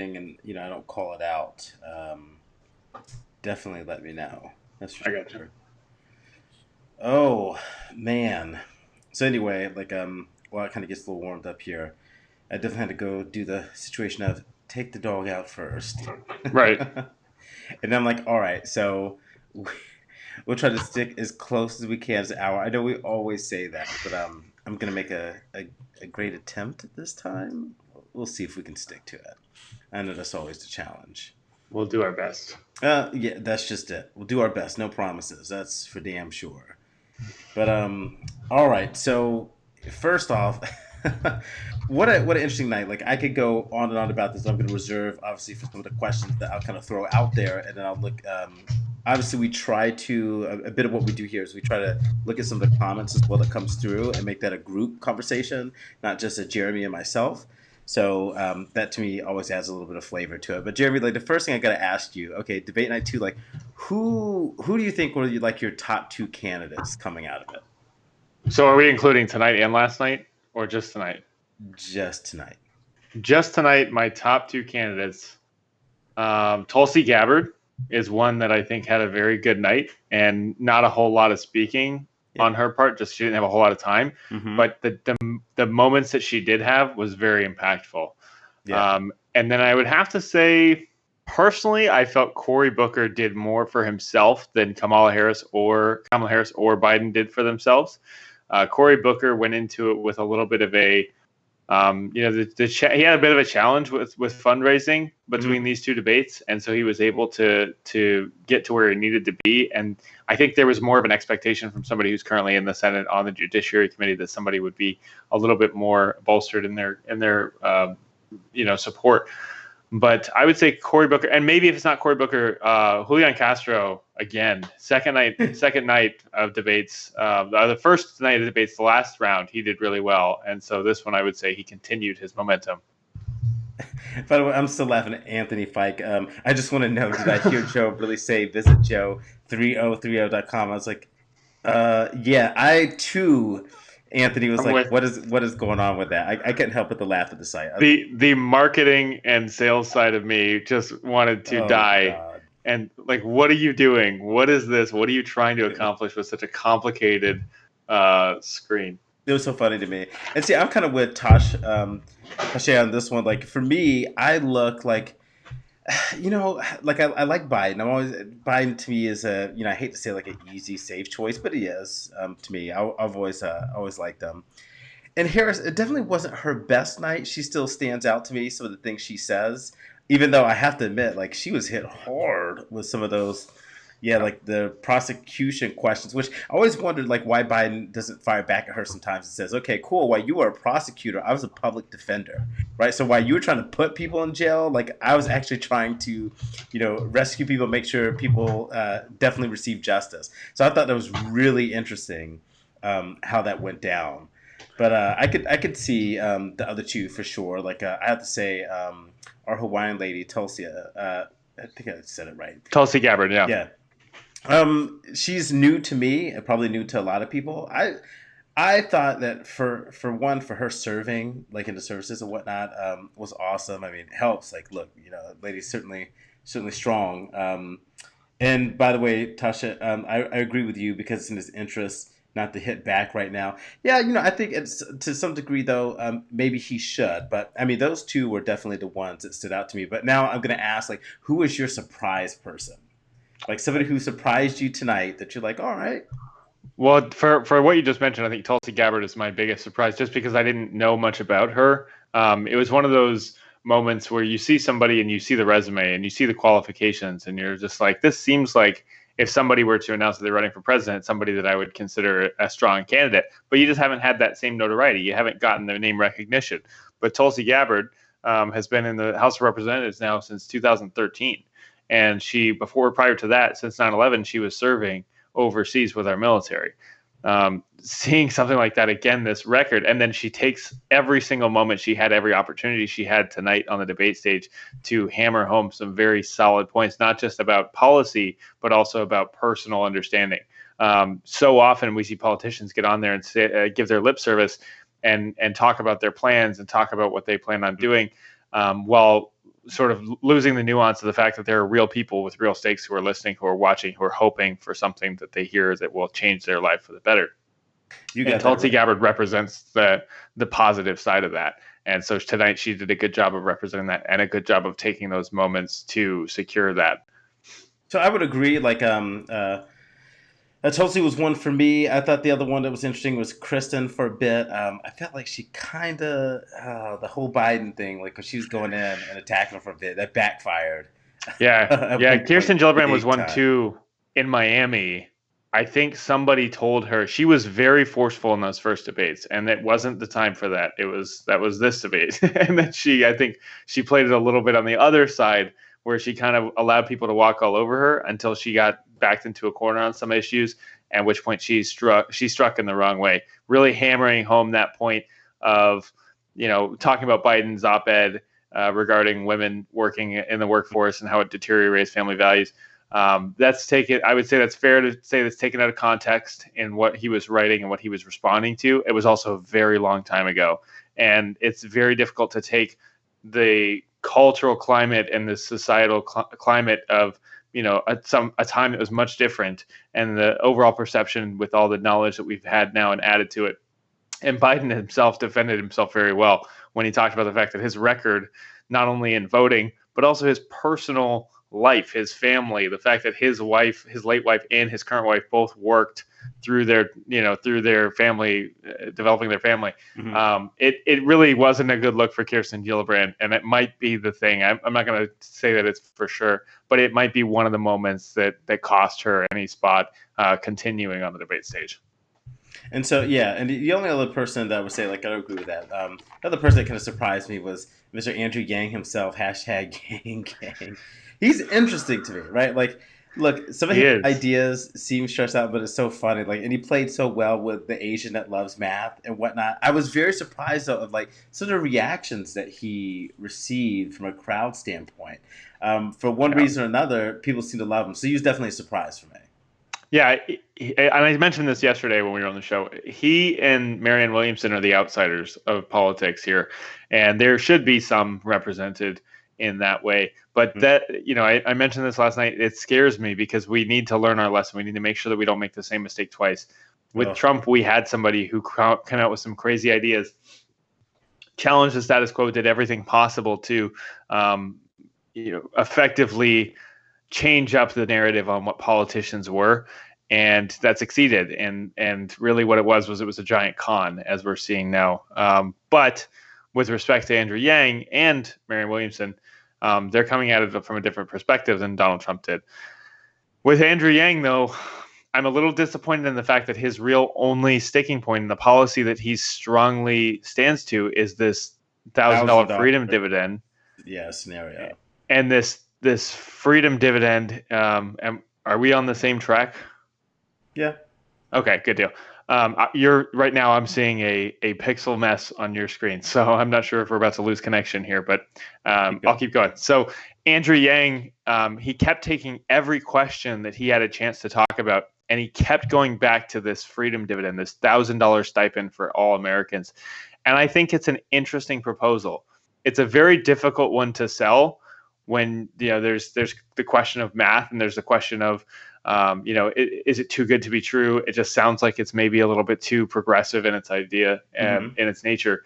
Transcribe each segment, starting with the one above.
something and I don't call it out, definitely let me know. That's for I got you. sure. Oh man. So anyway, well, it kind of gets a little warmed up here. I definitely had to go do the situation of take the dog out first. Right. And I'm like, all right, so we'll try to stick as close as we can as an hour. I know we always say that, but I'm gonna make a great attempt at this time. We'll see if we can stick to it. I know that's always the challenge. We'll do our best. Yeah, that's just it. We'll do our best. No promises. That's for damn sure. But all right. So first off, what an interesting night. Like I could go on and on about this. I'm going to reserve obviously for some of the questions that I'll kind of throw out there, and then I'll look. Obviously, we try to a bit of what we do here is we try to look at some of the comments as well that comes through and make that a group conversation, not just a Jeremy and myself. So that to me always adds a little bit of flavor to it. But Jeremy, like the first thing I got to ask you, okay, debate night two, like who do you think were like your top two candidates coming out of it? So are we including tonight and last night or just tonight? Just tonight. Just tonight, my top two candidates. Tulsi Gabbard is one that I think had a very good night and not a whole lot of speaking on her part. Just she didn't have a whole lot of time, but the moments that she did have was very impactful. Yeah. And then I would have to say, personally, I felt Cory Booker did more for himself than Kamala Harris or Biden did for themselves. Cory Booker went into it with a little bit of a he had a bit of a challenge with fundraising between these two debates, and so he was able to get to where he needed to be. And I think there was more of an expectation from somebody who's currently in the Senate on the Judiciary Committee that somebody would be a little bit more bolstered in their support. But I would say Cory Booker, and maybe if it's not Cory Booker, Julian Castro again. Second night of debates. The first night of debates, the last round, he did really well, and so this one I would say he continued his momentum. By the way, I'm still laughing at Anthony Fike. I just want to know, did I hear Joe really say visit Joe3030.com? I was like, yeah, I too. Anthony was like, "What is going on with that?" I couldn't help but to laugh at the site. The marketing and sales side of me just wanted to die. God. And like, what are you doing? What is this? What are you trying to accomplish with such a complicated screen? It was so funny to me. And see, I'm kind of with Tasha on this one. Like for me, I look like like I like Biden. Biden to me is I hate to say like an easy, safe choice, but he is to me. I've always liked him. And Harris, it definitely wasn't her best night. She still stands out to me. Some of the things she says, even though I have to admit, like she was hit hard with some of those. Yeah, like the prosecution questions, which I always wondered, like why Biden doesn't fire back at her sometimes and says, "Okay, cool. While you were a prosecutor, I was a public defender, right? So while you were trying to put people in jail, like I was actually trying to, rescue people, make sure people definitely receive justice." So I thought that was really interesting how that went down. But I could see the other two for sure. Like I have to say, our Hawaiian lady Tulsi, I think I said it right. Tulsi Gabbard, yeah. Yeah. She's new to me and probably new to a lot of people. I thought that for her serving like in the services and whatnot was awesome. I mean, it helps. Like, look, lady's certainly strong. And by the way, Tasha, I agree with you because it's in his interest not to hit back right now. Yeah, I think it's to some degree though. Maybe he should, but I mean, those two were definitely the ones that stood out to me. But now I'm gonna ask, like, who was your surprise person? Like somebody who surprised you tonight that you're like, all right. Well, for what you just mentioned, I think Tulsi Gabbard is my biggest surprise, just because I didn't know much about her. It was one of those moments where you see somebody and you see the resume and you see the qualifications and you're just like, this seems like if somebody were to announce that they're running for president, somebody that I would consider a strong candidate. But you just haven't had that same notoriety. You haven't gotten the name recognition. But Tulsi Gabbard has been in the House of Representatives now since 2013. And prior to that, since 9/11, she was serving overseas with our military. Seeing something like that again, this record, and then she takes every single moment she had, every opportunity she had tonight on the debate stage to hammer home some very solid points, not just about policy, but also about personal understanding. So often we see politicians get on there and give their lip service and talk about their plans and talk about what they plan on doing, while sort of losing the nuance of the fact that there are real people with real stakes who are listening, who are watching, who are hoping for something that they hear that will change their life for the better. You And got that Tulsi right. Gabbard represents the positive side of that. And so tonight she did a good job of representing that and a good job of taking those moments to secure that. So I would agree. Like, Tulsi was one for me. I thought the other one that was interesting was Kristen for a bit. I felt like she kind of the whole Biden thing, like when she was going in and attacking him for a bit, that backfired. Yeah, At yeah. one point, Kirsten Gillibrand was big one time. too in Miami. I think somebody told her she was very forceful in those first debates, and it wasn't the time for that. That was this debate, and then I think she played it a little bit on the other side, where she kind of allowed people to walk all over her until she got backed into a corner on some issues, at which point she struck in the wrong way, really hammering home that point of, talking about Biden's op-ed regarding women working in the workforce and how it deteriorates family values. That's taken. I would say that's fair to say that's taken out of context in what he was writing and what he was responding to. It was also a very long time ago, and it's very difficult to take the cultural climate and the societal climate of a time that was much different, and the overall perception with all the knowledge that we've had now and added to it. And Biden himself defended himself very well when he talked about the fact that his record, not only in voting, but also his personal life, his family, the fact that his wife, his late wife, and his current wife both worked through their family, developing their family. Mm-hmm. It really wasn't a good look for Kirsten Gillibrand, and it might be the thing. I'm not going to say that it's for sure, but it might be one of the moments that cost her any spot continuing on the debate stage. And so, yeah, and the only other person that I would say, like, I don't agree with that. The other person that kind of surprised me was Mr. Andrew Yang himself, hashtag Yang Gang. He's interesting to me, right? Like, look, some of his ideas seem stressed out, but it's so funny. Like, and he played so well with the Asian that loves math and whatnot. I was very surprised, though, of like some of the reactions that he received from a crowd standpoint. For one reason or another, people seem to love him. So he was definitely a surprise for me. Yeah, and I mentioned this yesterday when we were on the show. He and Marianne Williamson are the outsiders of politics here, and there should be some represented in that way. But that, I mentioned this last night. It scares me because we need to learn our lesson. We need to make sure that we don't make the same mistake twice. With Trump, we had somebody who came out with some crazy ideas, challenged the status quo, did everything possible to, effectively change up the narrative on what politicians were, and that succeeded. And really what it was a giant con, as we're seeing now. But with respect to Andrew Yang and Marianne Williamson, they're coming at it from a different perspective than Donald Trump did. With Andrew Yang, though, I'm a little disappointed in the fact that his real only sticking point in the policy that he strongly stands to is this $1,000 freedom dividend. Yeah, scenario. And this freedom dividend, are we on the same track? Yeah. Okay, good deal. You're right now. I'm seeing a pixel mess on your screen, so I'm not sure if we're about to lose connection here, but I'll keep going. So Andrew Yang, he kept taking every question that he had a chance to talk about, and he kept going back to this freedom dividend, this $1,000 stipend for all Americans. And I think it's an interesting proposal. It's a very difficult one to sell when there's the question of math, and there's the question of is it too good to be true? It just sounds like it's maybe a little bit too progressive in its idea and in its nature.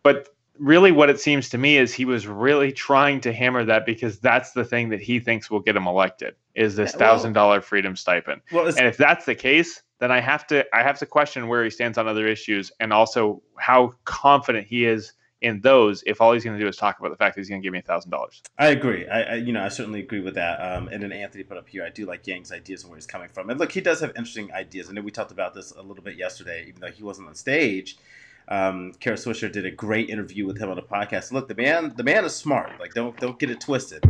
But really what it seems to me is he was really trying to hammer that because that's the thing that he thinks will get him elected, is this $1,000 freedom stipend. And if that's the case, then I have to question where he stands on other issues, and also how confident he is in those, if all he's going to do is talk about the fact that he's going to give me $1,000. I agree. I certainly agree with that. And then Anthony put up here, I do like Yang's ideas and where he's coming from. And look, he does have interesting ideas. I know we talked about this a little bit yesterday, even though he wasn't on stage. Kara Swisher did a great interview with him on the podcast. Look, the man is smart. Like, don't get it twisted.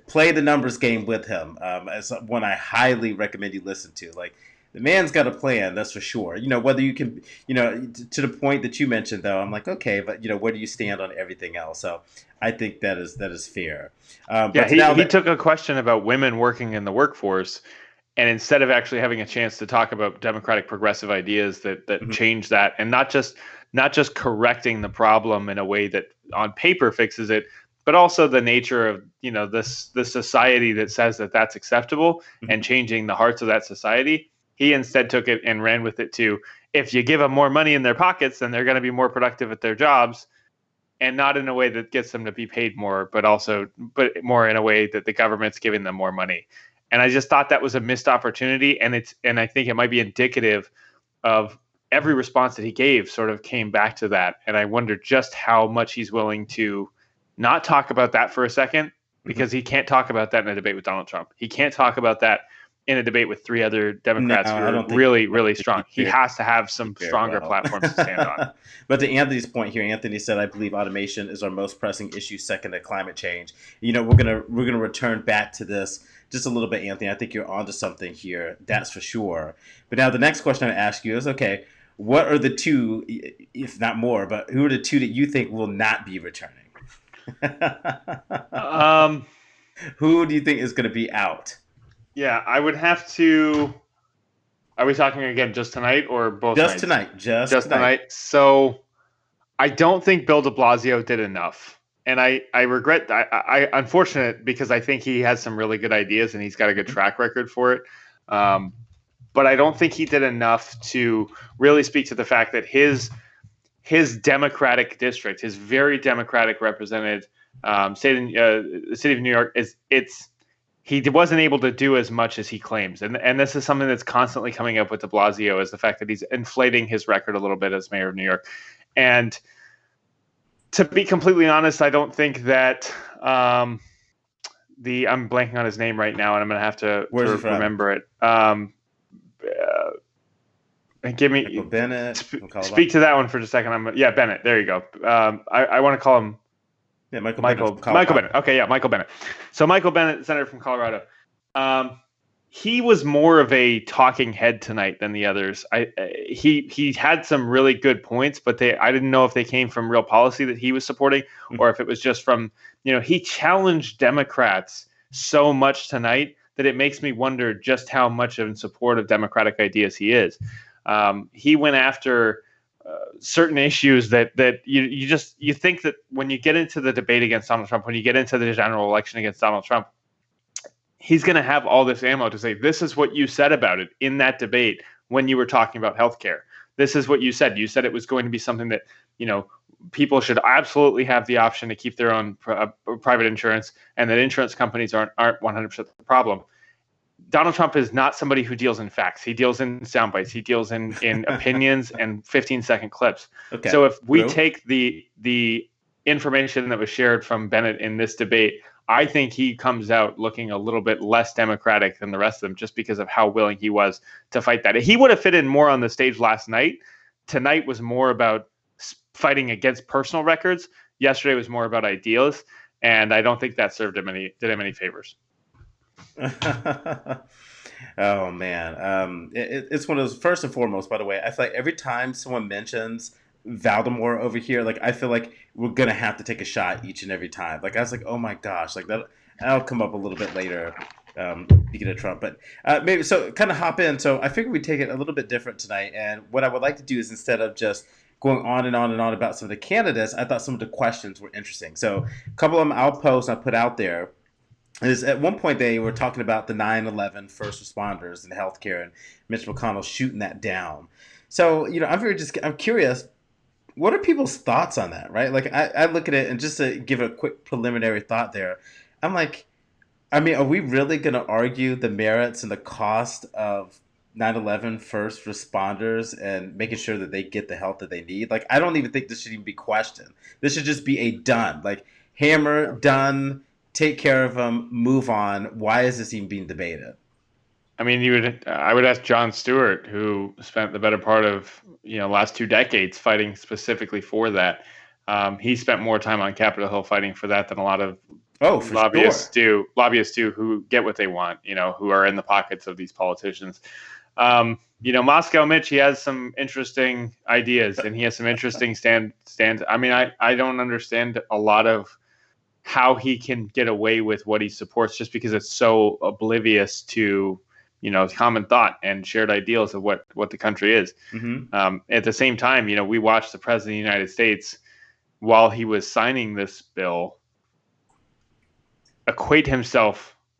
Play the numbers game with him. As one I highly recommend you listen to. Like, the man's got a plan, that's for sure. Whether you can, to the point that you mentioned, though, I'm like, okay, but where do you stand on everything else? So I think that is fair. He took a question about women working in the workforce, and instead of actually having a chance to talk about democratic progressive ideas that change that, and not just correcting the problem in a way that on paper fixes it, but also the nature of the society that says that that's acceptable and changing the hearts of that society. He instead took it and ran with it to, if you give them more money in their pockets, then they're going to be more productive at their jobs, and not in a way that gets them to be paid more, but more in a way that the government's giving them more money. And I just thought that was a missed opportunity, and I think it might be indicative of every response that he gave sort of came back to that. And I wonder just how much he's willing to not talk about that for a second, because he can't talk about that in a debate with Donald Trump. He can't talk about that in a debate with three other Democrats who are really, really strong. He has to have some stronger platforms to stand on. But to Anthony's point here, Anthony said, "I believe automation is our most pressing issue, second to climate change." We're gonna return back to this just a little bit, Anthony. I think you're onto something here, that's for sure. But now the next question I ask you is, okay, what are the two, if not more, but who are the two that you think will not be returning? Who do you think is going to be out? Yeah, I would have to. Are we talking again just tonight or both? Just nights? Tonight. Just tonight. So I don't think Bill de Blasio did enough. And I regret that. I unfortunate, because I think he has some really good ideas and he's got a good track record for it. But I don't think he did enough to really speak to the fact that his Democratic district, his very Democratic represented the city of New York, he wasn't able to do as much as he claims. And this is something that's constantly coming up with de Blasio, is the fact that he's inflating his record a little bit as mayor of New York. And to be completely honest, I don't think that I'm blanking on his name right now, and I'm going to have to remember it. Give me Michael Bennett. Speak to that one for just a second. Bennett. There you go. I want to call him. Yeah, Michael Bennett. Okay, yeah, Michael Bennett. So Michael Bennett, senator from Colorado. He was more of a talking head tonight than the others. He had some really good points, but I didn't know if they came from real policy that he was supporting, or if it was just from, he challenged Democrats so much tonight that it makes me wonder just how much in support of Democratic ideas he is. He went after certain issues that you think that when you get into the debate against Donald Trump, when you get into the general election against Donald Trump, he's going to have all this ammo to say, this is what you said about it in that debate when you were talking about healthcare. This is what you said. You said it was going to be something that, people should absolutely have the option to keep their own private insurance, and that insurance companies aren't 100% the problem. Donald Trump is not somebody who deals in facts. He deals in sound bites. He deals in opinions and 15-second clips. Okay. So if we take the information that was shared from Bennett in this debate, I think he comes out looking a little bit less Democratic than the rest of them, just because of how willing he was to fight that. He would have fit in more on the stage last night. Tonight was more about fighting against personal records. Yesterday was more about ideals, and I don't think that did him any favors. Oh man, it's one of those. First and foremost, by the way, I feel like every time someone mentions Valdemar over here, like I feel like we're gonna have to take a shot each and every time. Like I was like, oh my gosh, like that'll come up a little bit later. Speaking of Trump, but maybe so kind of hop in. So I figured we'd take it a little bit different tonight, and what I would like to do is, instead of just going on and on and on about some of the candidates, I thought some of the questions were interesting. So a couple of them I'll post and I'll put out there. Is at one point they were talking about the 9/11 first responders and healthcare, and Mitch McConnell shooting that down. So I'm curious, what are people's thoughts on that, right? Like I look at it, and just to give a quick preliminary thought there, I'm like, are we really going to argue the merits and the cost of 9/11 first responders and making sure that they get the help that they need? Like I don't even think this should even be questioned. This should just be a done, like hammer, done. Take care of them, move on. Why is this even being debated? I mean, I would ask Jon Stewart, who spent the better part of last 2 decades fighting specifically for that. He spent more time on Capitol Hill fighting for that than a lot of lobbyists do, who get what they want, who are in the pockets of these politicians. Moscow Mitch, he has some interesting ideas, and he has some interesting stands. I mean, I don't understand a lot of how he can get away with what he supports, just because it's so oblivious to, common thought and shared ideals of what the country is. Mm-hmm. At the same time, we watched the president of the United States, while he was signing this bill,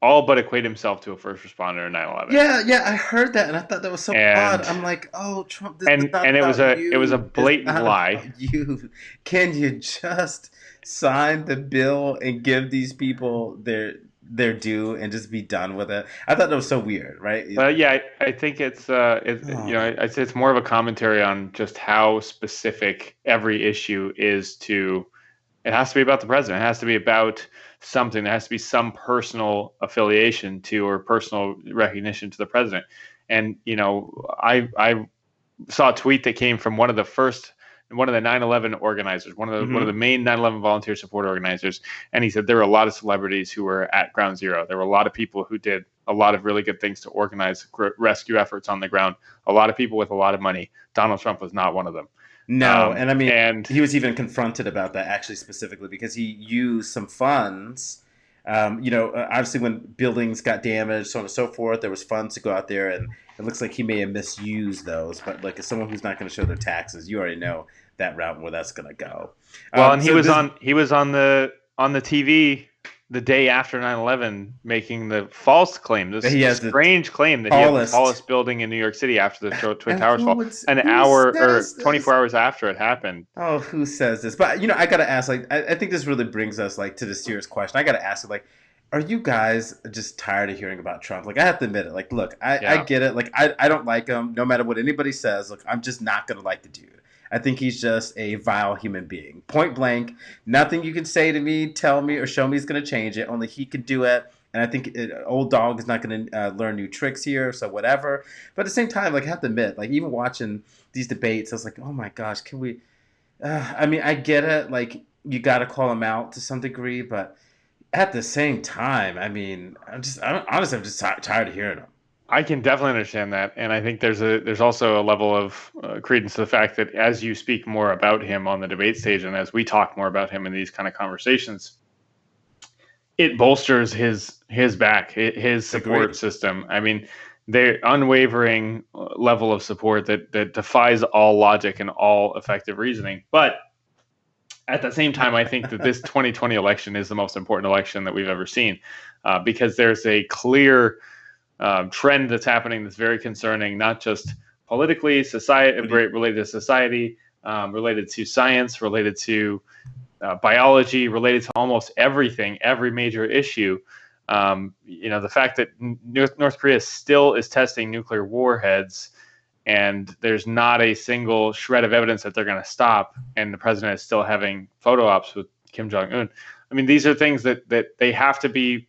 all but equate himself to a first responder in 9/11. Yeah, I heard that, and I thought that was so odd. And I'm like, oh, Trump, this is and not and it was about a you. It's blatant not lie. about you. Can you just sign the bill and give these people their due and just be done with it? I thought that was so weird, right? Yeah, I think I'd say it's more of a commentary on just how specific every issue is to. It has to be about the president. It has to be about something. There has to be some personal affiliation or personal recognition to the president. And I saw a tweet that came from one of the 9/11 organizers, one of the main 9/11 volunteer support organizers, and he said there were a lot of celebrities who were at Ground Zero. There were a lot of people who did a lot of really good things to organize rescue efforts on the ground. A lot of people with a lot of money. Donald Trump was not one of them. No, and I mean, he was even confronted about that actually specifically because he used some funds. Obviously when buildings got damaged, so on and so forth, there was funds to go out there, and it looks like he may have misused those. But like, as someone who's not going to show their taxes, you already know that route and where that's going to go. Well, and he was on the TV the day after 9/11 making the false claim, this strange claim that he had the tallest building in New York City after the Twin Towers fall, an hour or 24 hours after it happened. Oh, who says this? But I got to ask, like, I think this really brings us like to the serious question. I got to ask, like, are you guys just tired of hearing about Trump? Like, I have to admit it. Like, look, I get it. Like, I don't like him. No matter what anybody says, look, I'm just not going to like the dude. I think he's just a vile human being. Point blank. Nothing you can say to me, tell me, or show me is going to change it. Only he can do it. And I think old dog is not going to learn new tricks here, so whatever. But at the same time, like, I have to admit, like, even watching these debates, I was like, oh my gosh, can we... I mean, I get it. Like, you got to call him out to some degree, but at the same time, I mean, I'm just tired of hearing him. I can definitely understand that, and I think there's also a level of credence to the fact that as you speak more about him on the debate stage, and as we talk more about him in these kind of conversations, it bolsters his back, his support system. I mean, the unwavering level of support that defies all logic and all effective reasoning. But at the same time, I think that this 2020 election is the most important election that we've ever seen, because there's a clear trend that's happening that's very concerning, not just politically, related to society, related to science, related to biology, related to almost everything, every major issue. The fact that North Korea still is testing nuclear warheads, and there's not a single shred of evidence that they're going to stop, and the president is still having photo ops with Kim Jong-un. I mean, these are things that they have to be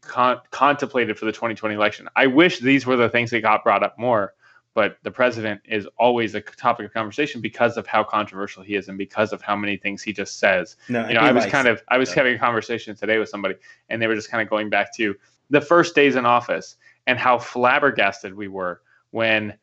contemplated for the 2020 election. I wish these were the things that got brought up more, but the president is always a topic of conversation because of how controversial he is and because of how many things he just says. I was having a conversation today with somebody, and they were just kind of going back to the first days in office and how flabbergasted we were when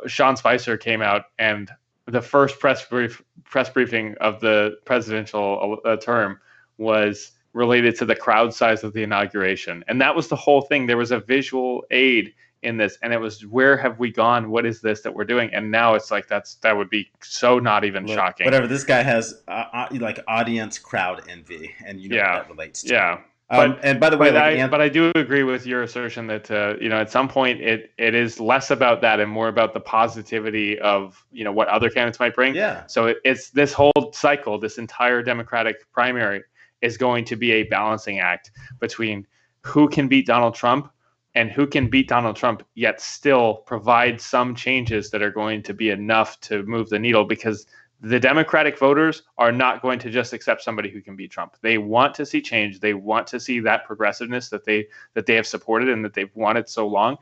Sean Spicer came out, and the first press briefing of the presidential term was related to the crowd size of the inauguration. And that was the whole thing. There was a visual aid in this, and it was, where have we gone? What is this that we're doing? And now it's like, that would be so not even shocking. Whatever, this guy has like audience crowd envy, and what that relates to. Yeah. And by the way, but I do agree with your assertion that at some point it is less about that and more about the positivity of what other candidates might bring. Yeah. So it's this whole cycle, this entire Democratic primary is going to be a balancing act between who can beat Donald Trump and who can beat Donald Trump yet still provide some changes that are going to be enough to move the needle, because the Democratic voters are not going to just accept somebody who can beat Trump. They want to see change. They want to see that progressiveness that they have supported and that they've wanted so long.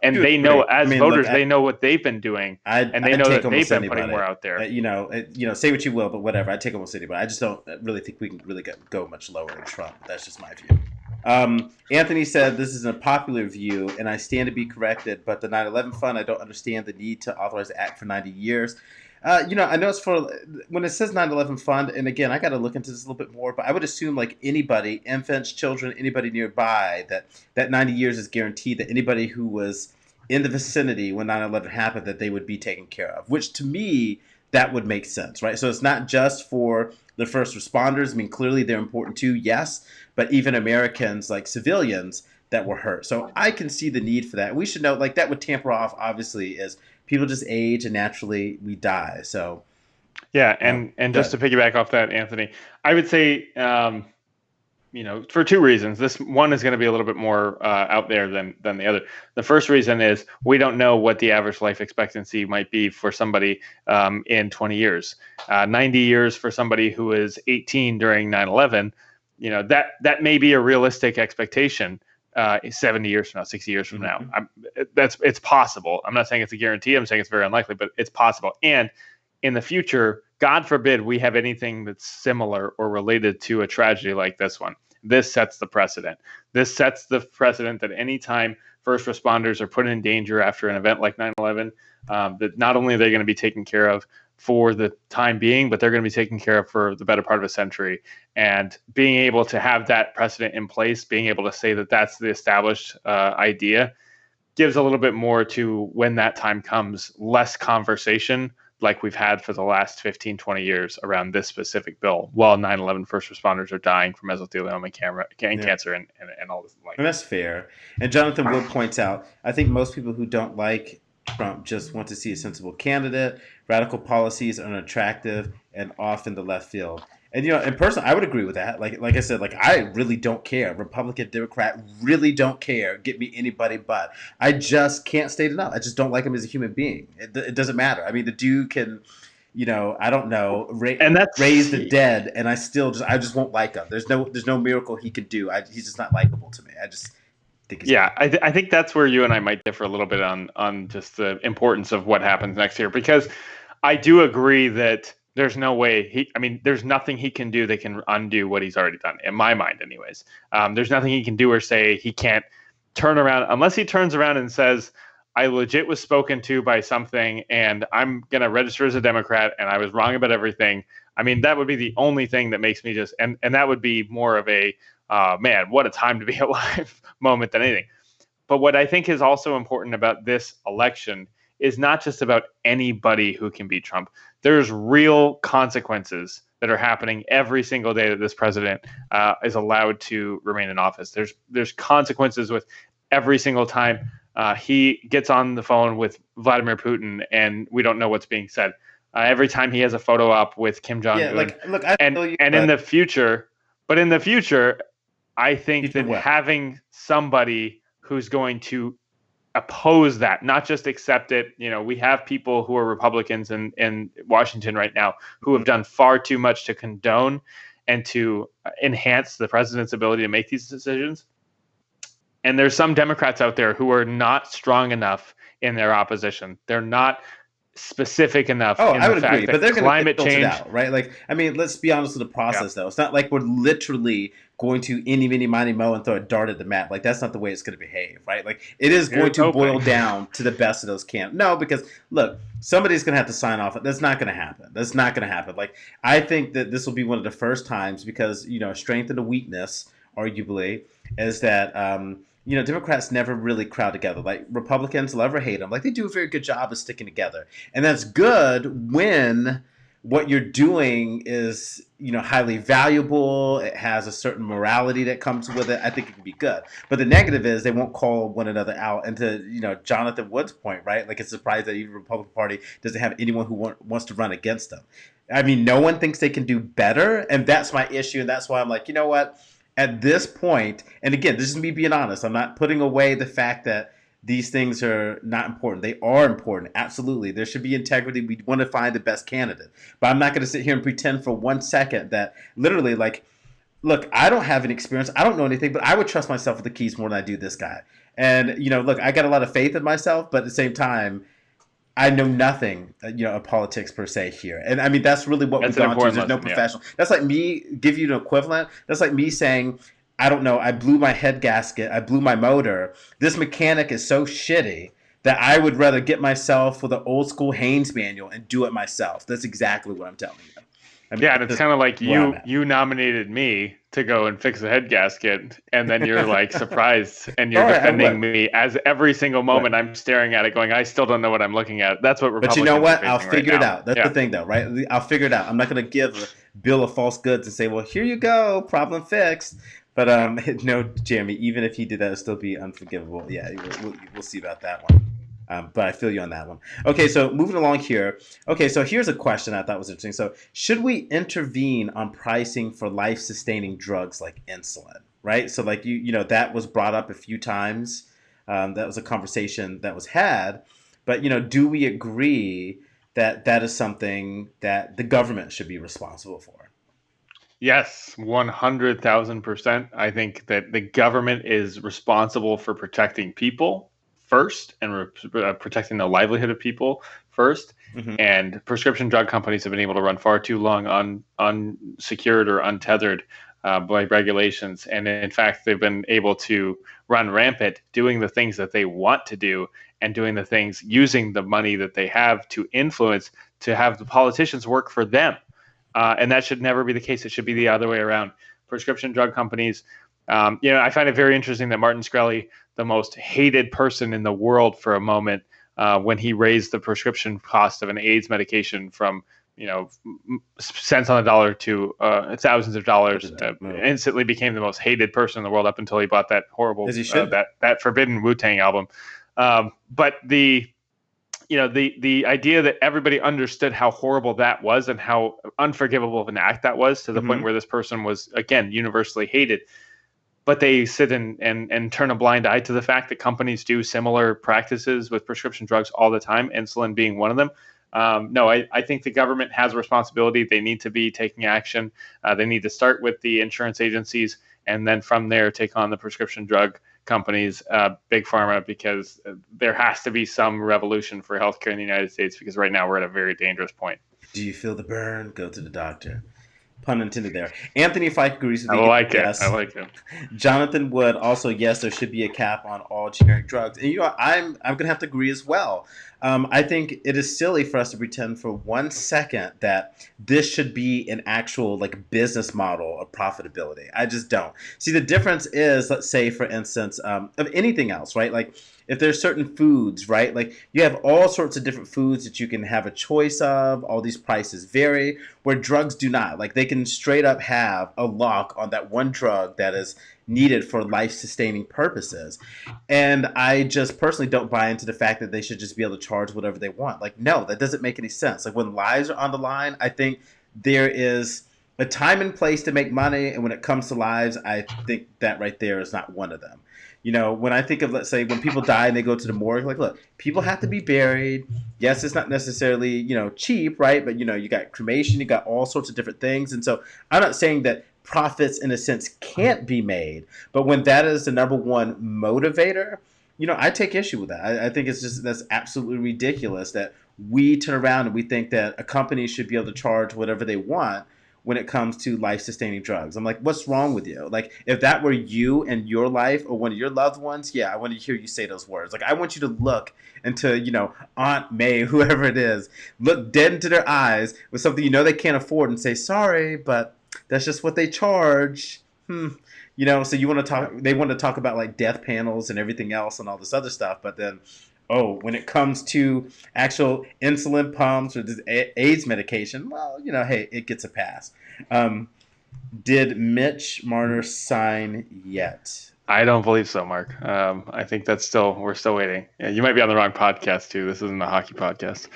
They know, voters, they know what they've been doing, and they know that they've been putting more out there. Say what you will, but whatever. I take almost anybody. I just don't really think we can really go much lower than Trump. That's just my view. Anthony said, this is a popular view, and I stand to be corrected, but the 9/11 fund, I don't understand the need to authorize the act for 90 years. I know it's for, when it says 9/11 fund, and again, I got to look into this a little bit more, but I would assume like anybody, infants, children, anybody nearby, that 90 years is guaranteed that anybody who was in the vicinity when 9/11 happened, that they would be taken care of, which to me, that would make sense, right? So it's not just for The first responders, I mean, clearly they're important too, yes, but even Americans, like civilians that were hurt. So I can see the need for that. We should know, like, that would tamper off, obviously, as people just age and naturally we die. So, Yeah, you know, and just good. to piggyback off that, Anthony, I would say, for two reasons. This one is going to be a little bit more out there than the other. The first reason is we don't know what the average life expectancy might be for somebody in 20 years. 90 years for somebody who is 18 during 9/11. That may be a realistic expectation. 70 years from now, 60 years from now, it's possible. I'm not saying it's a guarantee. I'm saying it's very unlikely, but it's possible. And in the future, God forbid we have anything that's similar or related to a tragedy like this one. This sets the precedent. This sets the precedent that anytime first responders are put in danger after an event like 9/11, that not only are they going to be taken care of for the time being, but they're going to be taken care of for the better part of a century. And being able to have that precedent in place, being able to say that that's the established idea, gives a little bit more to when that time comes, less conversation like we've had for the last 15, 20 years around this specific bill, while 9/11 first responders are dying from mesothelioma cancer and all this. And that's fair. And Jonathan Wood points out, I think most people who don't like Trump just want to see a sensible candidate. Radical policies are unattractive and off in the left field. And in person, I would agree with that. Like I said, like I really don't care. Republican, Democrat, really don't care. Get me anybody but. I just can't state enough. I just don't like him as a human being. It doesn't matter. I mean, the dude can, I don't know, And that's raise the dead, and I just won't like him. There's no miracle he could do. He's just not likable to me. I just think he's I think that's where you and I might differ a little bit on just the importance of what happens next year, because I do agree that there's no way there's nothing he can do that can undo what he's already done, in my mind anyways. There's nothing he can do or say. He can't turn around unless he turns around and says, I legit was spoken to by something and I'm going to register as a Democrat and I was wrong about everything. I mean, that would be the only thing that makes me just, and that would be more of a, man, what a time to be alive moment than anything. But what I think is also important about this election is not just about anybody who can beat Trump. There's real consequences that are happening every single day that this president is allowed to remain in office. There's consequences with every single time he gets on the phone with Vladimir Putin and we don't know what's being said. Every time he has a photo op with Kim Jong-un. Yeah, look, I feel you, in the future, I think that having somebody who's going to oppose that, not just accept it. We have people who are Republicans in Washington right now who have done far too much to condone and to enhance the president's ability to make these decisions. And there's some Democrats out there who are not strong enough in their opposition. They're not specific enough. Oh, I would agree, but they're going climate to change out, right? Like, I mean, let's be honest with the process, though. It's not like we're literally going to eeny, meeny, miny, mo and throw a dart at the map. Like, that's not the way it's going to behave, right? Like, it is going to boil down to the best of those camps. No, because look, somebody's going to have to sign off. That's not going to happen. That's not going to happen. Like, I think that this will be one of the first times because a strength and a weakness, arguably, is that Democrats never really crowd together. Like Republicans, love or hate them, like they do a very good job of sticking together, and that's good when what you're doing is highly valuable. It has a certain morality that comes with it. I think it can be good. But the negative is they won't call one another out. And to Jonathan Wood's point, right? Like it's surprised that even the Republican Party doesn't have anyone who wants to run against them. I mean, no one thinks they can do better, and that's my issue. And that's why I'm like, you know what? At this point, and again, this is me being honest, I'm not putting away the fact that these things are not important. They are important. Absolutely. There should be integrity. We want to find the best candidate. But I'm not going to sit here and pretend for 1 second that literally, like, look, I don't have any experience. I don't know anything, but I would trust myself with the keys more than I do this guy. And, look, I got a lot of faith in myself, but at the same time, I know nothing, of politics per se here. And I mean, that's really what we've gone through. There's no professional. Yeah. That's like me, give you an equivalent. That's like me saying, I don't know, I blew my head gasket, I blew my motor. This mechanic is so shitty that I would rather get myself with an old school Haynes manual and do it myself. That's exactly what I'm telling you. I mean, yeah, and it's kind of like you nominated me to go and fix a head gasket, and then you're like surprised and you're All right, defending me as every single moment Right. I'm staring at it going, I still don't know what I'm looking at. That's what But you Republicans know are what? I'll facing right figure it now. out. That's the Yeah. thing, though, right? I'll figure it out. I'm not going to give a bill of false goods and say, "Well, here you go, problem fixed." But Yeah. no, Jeremy. Even if he did that, it'd still be unforgivable. Yeah, we'll see about that one. But I feel you on that one. Okay, so moving along here. Okay, so here's a question I thought was interesting. So, should we intervene on pricing for life-sustaining drugs like insulin? Right. So, like that was brought up a few times. That was a conversation that was had. But do we agree that that is something that the government should be responsible for? Yes, 100,000%. I think that the government is responsible for protecting people first and protecting the livelihood of people first. Mm-hmm. And prescription drug companies have been able to run far too long unsecured or untethered by regulations. And in fact, they've been able to run rampant doing the things that they want to do and doing the things using the money that they have to influence to have the politicians work for them. And that should never be the case. It should be the other way around. Prescription drug companies, I find it very interesting that Martin Shkreli, the most hated person in the world for a moment, when he raised the prescription cost of an AIDS medication from cents on the dollar to thousands of dollars, instantly became the most hated person in the world up until he bought that horrible that forbidden Wu-Tang album. But the idea that everybody understood how horrible that was and how unforgivable of an act that was, to the point where this person was, again, universally hated. But they sit and turn a blind eye to the fact that companies do similar practices with prescription drugs all the time, insulin being one of them. No, I think the government has a responsibility. They need to be taking action. They need to start with the insurance agencies, and then from there take on the prescription drug companies, big pharma, because there has to be some revolution for healthcare in the United States, because right now we're at a very dangerous point. Do you feel the burn? Go to the doctor. Pun intended there. Anthony Fike agrees with me. I like yes. it. I like it. Jonathan Wood also, yes, there should be a cap on all generic drugs. And I'm gonna have to agree as well. I think it is silly for us to pretend for 1 second that this should be an actual business model of profitability. I just don't. See, the difference is, let's say, for instance, of anything else, right? Like if there's certain foods, right? Like you have all sorts of different foods that you can have a choice of. All these prices vary, where drugs do not. Like they can straight up have a lock on that one drug that is needed for life-sustaining purposes. And I just personally don't buy into the fact that they should just be able to charge whatever they want. Like, no, that doesn't make any sense. Like when lives are on the line, I think there is a time and place to make money. And when it comes to lives, I think that right there is not one of them. When I think of, let's say, when people die and they go to the morgue, like, look, people have to be buried. Yes, it's not necessarily, cheap, right? But, you got cremation, you got all sorts of different things. And so I'm not saying that profits, in a sense, can't be made. But when that is the number one motivator, I take issue with that. I think that's absolutely ridiculous that we turn around and we think that a company should be able to charge whatever they want when it comes to life-sustaining drugs. I'm like, what's wrong with you? Like, if that were you and your life or one of your loved ones, yeah, I want to hear you say those words. Like, I want you to look into, Aunt May, whoever it is, look dead into their eyes with something they can't afford and say, sorry, but that's just what they charge. So you want to talk, they want to talk about like death panels and everything else and all this other stuff, but then when it comes to actual insulin pumps or this AIDS medication, well, hey, it gets a pass. Did Mitch Marner sign yet? I don't believe so, Mark. I think we're still waiting. Yeah, you might be on the wrong podcast too. This isn't a hockey podcast.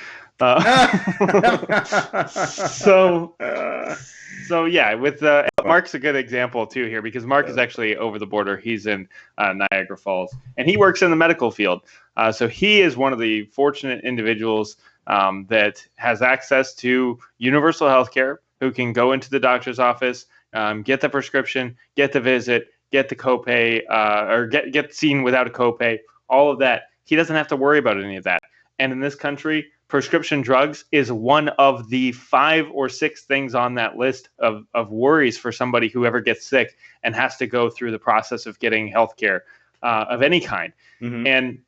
So yeah, with Mark's a good example too here, because Mark is actually over the border. He's in Niagara Falls, and he works in the medical field. So he is one of the fortunate individuals that has access to universal health care, who can go into the doctor's office, get the prescription, get the visit, get the copay, or get seen without a copay, all of that. He doesn't have to worry about any of that. And in this country, prescription drugs is one of the 5 or 6 things on that list of worries for somebody who ever gets sick and has to go through the process of getting healthcare of any kind. Mm-hmm. And,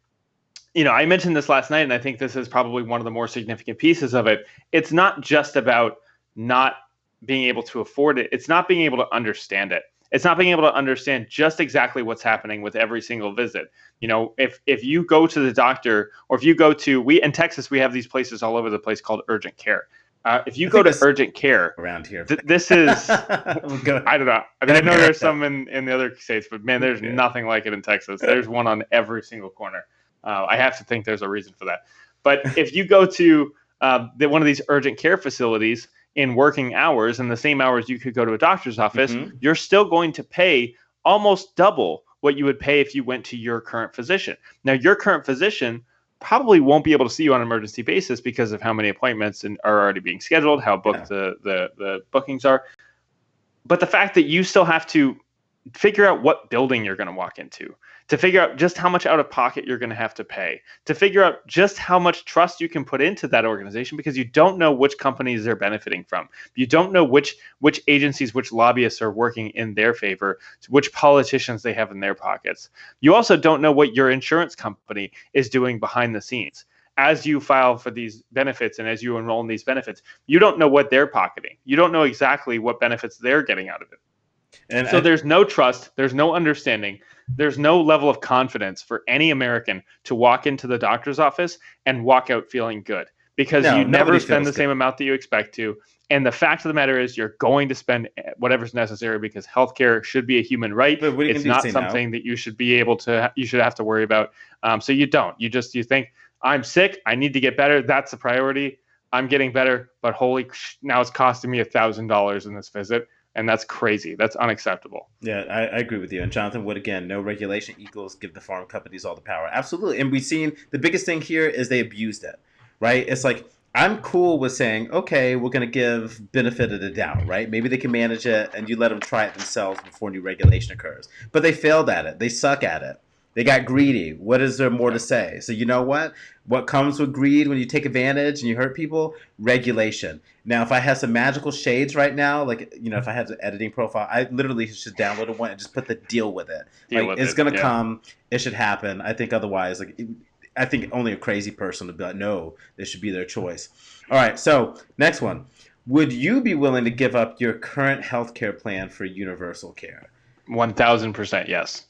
I mentioned this last night, and I think this is probably one of the more significant pieces of it. It's not just about not being able to afford it. It's not being able to understand it. It's not being able to understand just exactly what's happening with every single visit. If you go to the doctor, or if you go to, we in Texas, we have these places all over the place called urgent care. If you go to urgent care around here, this is, I don't know. I know there's some in the other states, but man, there's nothing like it in Texas. There's one on every single corner. I have to think there's a reason for that. But if you go to one of these urgent care facilities in working hours, and the same hours you could go to a doctor's office, you're still going to pay almost double what you would pay if you went to your current physician. Now, your current physician probably won't be able to see you on an emergency basis because of how many appointments are already being scheduled, how booked the bookings are. But the fact that you still have to figure out what building you're going to walk into, to figure out just how much out of pocket you're going to have to pay, to figure out just how much trust you can put into that organization, because you don't know which companies they're benefiting from. You don't know which agencies, which lobbyists are working in their favor, which politicians they have in their pockets. You also don't know what your insurance company is doing behind the scenes. As you file for these benefits and as you enroll in these benefits, you don't know what they're pocketing. You don't know exactly what benefits they're getting out of it. And so there's no trust, there's no understanding, there's no level of confidence for any American to walk into the doctor's office and walk out feeling good, because you never spend the same amount that you expect to. And the fact of the matter is, you're going to spend whatever's necessary, because healthcare should be a human right. It's not something that you should be able to, you should have to worry about. So you don't. You think, I'm sick, I need to get better. That's the priority. I'm getting better, but now it's costing me $1,000 in this visit. And that's crazy. That's unacceptable. Yeah, I agree with you. And Jonathan Wood, again, no regulation equals give the farm companies all the power. Absolutely. And we've seen the biggest thing here is they abused it, right? It's like, I'm cool with saying, okay, we're going to give benefit of the doubt, right? Maybe they can manage it and you let them try it themselves before new regulation occurs. But they failed at it. They suck at it. They got greedy. What is there more to say? So you know what? What comes with greed when you take advantage and you hurt people? Regulation. Now, if I had some magical shades right now, like, if I had an editing profile, I literally should download one and just put the deal with it. It's going to come. It should happen. I think otherwise, I think only a crazy person would be like, no, this should be their choice. All right. So next one. Would you be willing to give up your current healthcare plan for universal care? 1,000% yes.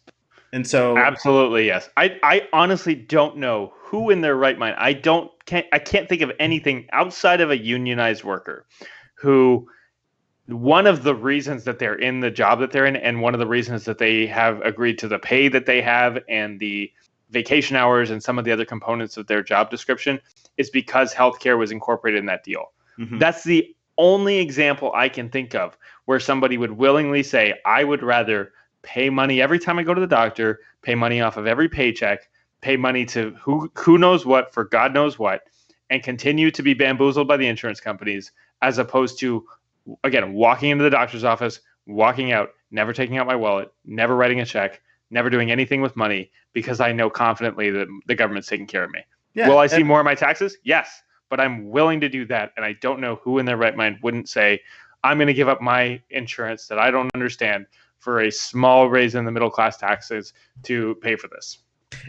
And so, absolutely yes. I honestly don't know who in their right mind. I can't think of anything outside of a unionized worker who, one of the reasons that they're in the job that they're in, and one of the reasons that they have agreed to the pay that they have and the vacation hours and some of the other components of their job description, is because healthcare was incorporated in that deal. Mm-hmm. That's the only example I can think of where somebody would willingly say, I would rather pay money every time I go to the doctor, pay money off of every paycheck, pay money to who knows what for God knows what, and continue to be bamboozled by the insurance companies, as opposed to, again, walking into the doctor's office, walking out, never taking out my wallet, never writing a check, never doing anything with money, because I know confidently that the government's taking care of me. Yeah, will I see more of my taxes? Yes, but I'm willing to do that, and I don't know who in their right mind wouldn't say, I'm going to give up my insurance that I don't understand for a small raise in the middle class taxes to pay for this.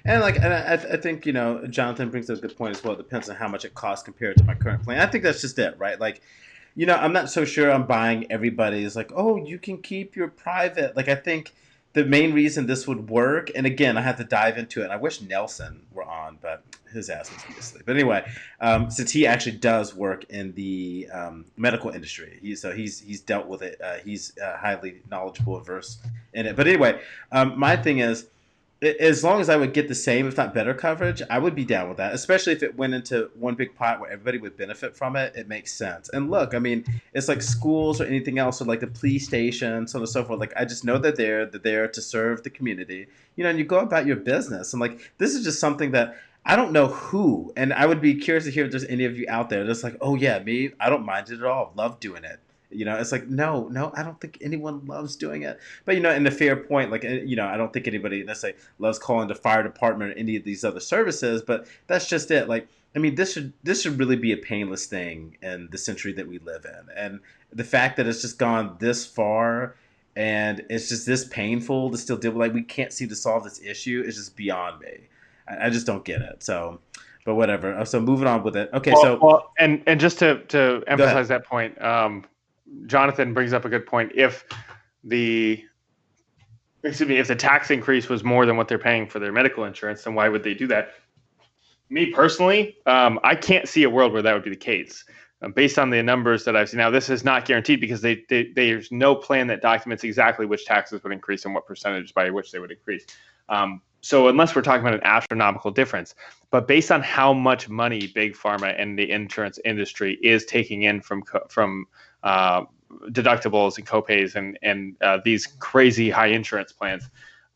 And I think, Jonathan brings up a good point as well. It depends on how much it costs compared to my current plan. I think that's just it, right? I'm not so sure I'm buying everybody's oh, you can keep your private. I think the main reason this would work, and again, I have to dive into it. And I wish Nelson were on, but his ass was asleep. But anyway, since he actually does work in the medical industry, he's dealt with it. He's highly knowledgeable and versed in it. But anyway, my thing is, as long as I would get the same, if not better coverage, I would be down with that, especially if it went into one big pot where everybody would benefit from it. It makes sense. And look, it's like schools or anything else, or like the police station, so on and so forth. I just know they're there to serve the community, and you go about your business. And this is just something that I don't know who, and I would be curious to hear if there's any of you out there that's oh yeah, me, I don't mind it at all. Love doing it. It's no, I don't think anyone loves doing it. But, in the fair point, I don't think anybody necessarily loves calling the fire department or any of these other services, but that's just it. This should really be a painless thing in the century that we live in. And the fact that it's just gone this far and it's just this painful to still deal with, we can't seem to solve this issue is just beyond me. I just don't get it. So, but whatever. So moving on with it. Okay. And just to emphasize that point, Jonathan brings up a good point. If the excuse me, if the tax increase was more than what they're paying for their medical insurance, then why would they do that? Me personally, I can't see a world where that would be the case. Based on the numbers that I've seen, now this is not guaranteed because there's no plan that documents exactly which taxes would increase and what percentage by which they would increase. So unless we're talking about an astronomical difference, but based on how much money big pharma and the insurance industry is taking in from deductibles and copays and these crazy high insurance plans,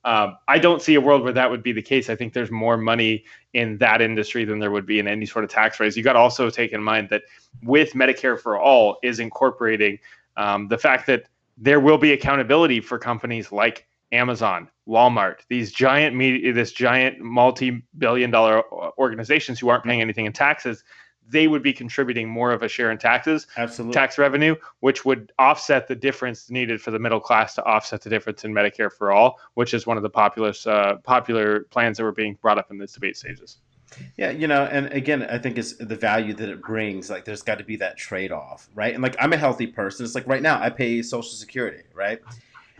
I don't see a world where that would be the case. I think there's more money in that industry than there would be in any sort of tax raise. You got to also take in mind that with Medicare for All is incorporating the fact that there will be accountability for companies like Amazon, Walmart, this giant multi-billion-dollar organizations who aren't paying anything in taxes. They would be contributing more of a share in tax revenue, which would offset the difference needed for the middle class to offset the difference in Medicare for All, which is one of the popular plans that were being brought up in this debate stages. Yeah, and again, I think it's the value that it brings. Like, there's got to be that trade off, right? And like, I'm a healthy person. It's like right now, I pay Social Security, right?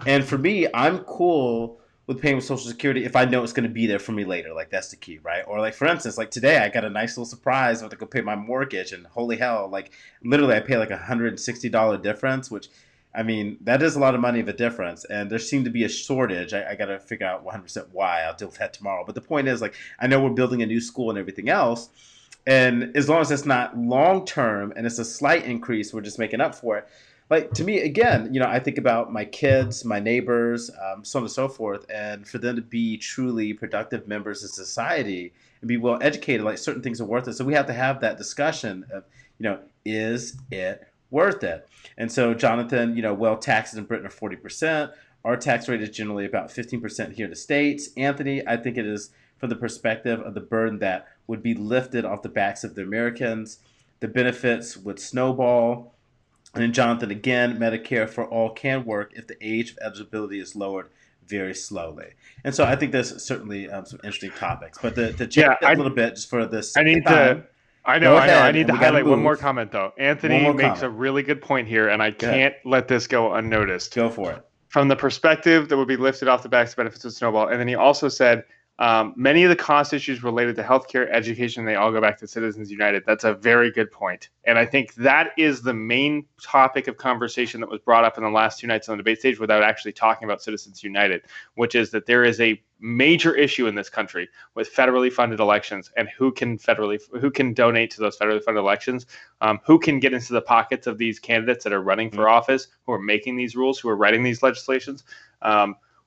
And for me, I'm cool with paying with Social Security if I know it's going to be there for me later. Like, that's the key, right? Or like, for instance, like today I got a nice little surprise. I have to go pay my mortgage, and holy hell, like literally I pay like $160 difference, which, I mean, that is a lot of money of a difference. And there seemed to be a shortage. I got to figure out 100% why. I'll deal with that tomorrow. But the point is, like, I know we're building a new school and everything else. And as long as it's not long term and it's a slight increase, we're just making up for it. Like, to me, again, I think about my kids, my neighbors, so on and so forth, and for them to be truly productive members of society and be well educated, like certain things are worth it. So we have to have that discussion of, is it worth it? And so, Jonathan, well, taxes in Britain are 40%. Our tax rate is generally about 15% here in the States. Anthony, I think it is from the perspective of the burden that would be lifted off the backs of the Americans. The benefits would snowball. And then, Jonathan, again, Medicare for All can work if the age of eligibility is lowered very slowly. And so I think there's certainly some interesting topics. But to change that a little bit just for this time, I know. I need to highlight one more comment, though. Anthony makes a really good point here, and I can't let this go unnoticed. Go for it. From the perspective that would be lifted off the backs of benefits of snowball. And then he also said, many of the cost issues related to healthcare, education, they all go back to Citizens United. That's a very good point. And I think that is the main topic of conversation that was brought up in the last two nights on the debate stage without actually talking about Citizens United, which is that there is a major issue in this country with federally funded elections and who can donate to those federally funded elections, who can get into the pockets of these candidates that are running for office, who are making these rules, who are writing these legislations.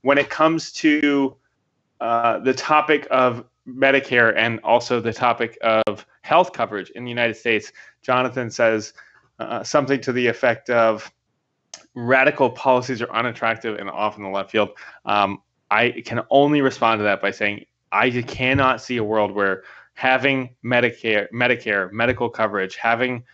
When it comes to the topic of Medicare and also the topic of health coverage in the United States, Jonathan says something to the effect of radical policies are unattractive and off in the left field. I can only respond to that by saying I cannot see a world where having Medicare, medical coverage, having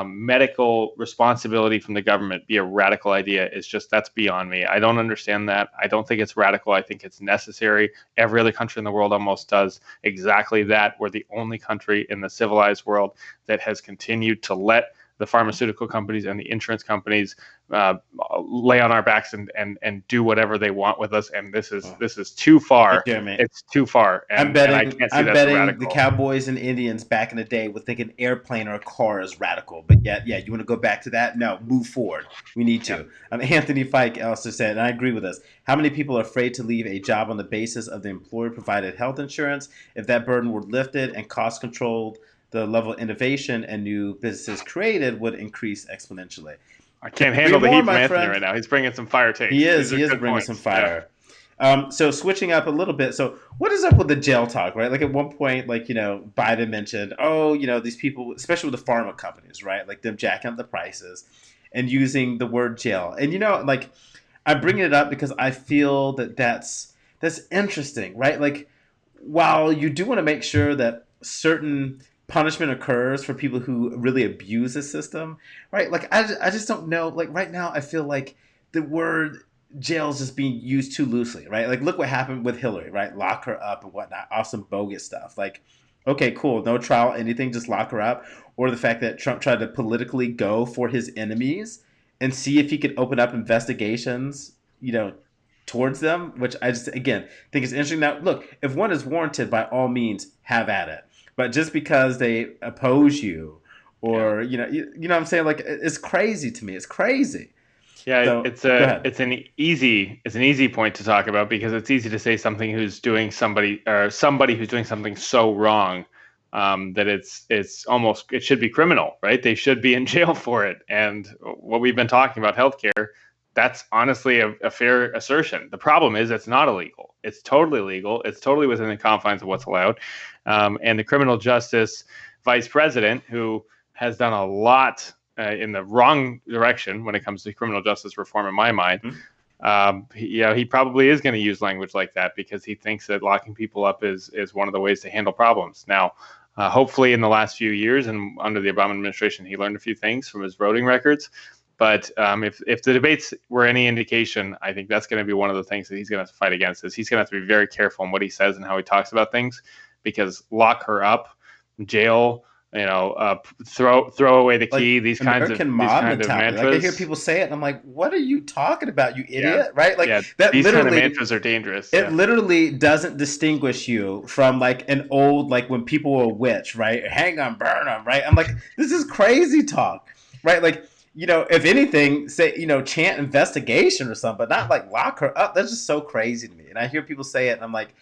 medical responsibility from the government be a radical idea is just, that's beyond me. I don't understand that. I don't think it's radical. I think it's necessary. Every other country in the world almost does exactly that. We're the only country in the civilized world that has continued to let the pharmaceutical companies and the insurance companies lay on our backs and do whatever they want with us. And this is too far. It's too far. And, I'm betting the Cowboys and Indians back in the day would think an airplane or a car is radical. But yeah, you want to go back to that? No, move forward. We need to. Anthony Fike also said, and I agree with this, how many people are afraid to leave a job on the basis of the employer-provided health insurance? If that burden were lifted and cost controlled, the level of innovation and new businesses created would increase exponentially. I can't handle the heat from Anthony right now. He's bringing some fire takes. He is bringing some fire. Yeah. So switching up a little bit. So what is up with the jail talk, right? Like at one point, Biden mentioned, these people, especially with the pharma companies, right? Like them jacking up the prices and using the word jail. And, I'm bringing it up because I feel that's interesting, right? Like, while you do want to make sure that certain punishment occurs for people who really abuse the system, right? Like, I just don't know. Like, right now, I feel like the word jail is just being used too loosely, right? Like, look what happened with Hillary, right? Lock her up and whatnot. Awesome bogus stuff. Like, okay, cool. No trial, anything, just lock her up. Or the fact that Trump tried to politically go for his enemies and see if he could open up investigations, towards them, which I just again think is interesting. Now, look, if one is warranted, by all means, have at it. But just because they oppose you, Yeah. or you know what I'm saying, like it's crazy to me. It's crazy. Yeah, So go ahead. it's an easy point to talk about because it's easy to say something who's doing somebody who's doing something so wrong, that it's almost, it should be criminal, right? They should be in jail for it. And what we've been talking about healthcare, that's honestly a fair assertion. The problem is it's not illegal. It's totally legal. It's totally within the confines of what's allowed. And the criminal justice vice president, who has done a lot in the wrong direction when it comes to criminal justice reform, in my mind. He probably is going to use language like that because he thinks that locking people up is one of the ways to handle problems. Now, hopefully, in the last few years and under the Obama administration, he learned a few things from his voting records. But if the debates were any indication, I think that's going to be one of the things that he's going to have to fight against. Is he's going to have to be very careful in what he says and how he talks about things, because lock her up, jail, throw away the key. Like American mob mentality. Like I hear people say it, and I'm like, "What are you talking about, you idiot?" Yeah. Right? Like that. These literally, kind of mantras are dangerous. It literally doesn't distinguish you from like an old, like when people were a witch, right? Hang on, burn them, right? I'm like, this is crazy talk, right? Like, if anything, say, chant investigation or something, but not like lock her up. That's just so crazy to me. And I hear people say it, and I'm like,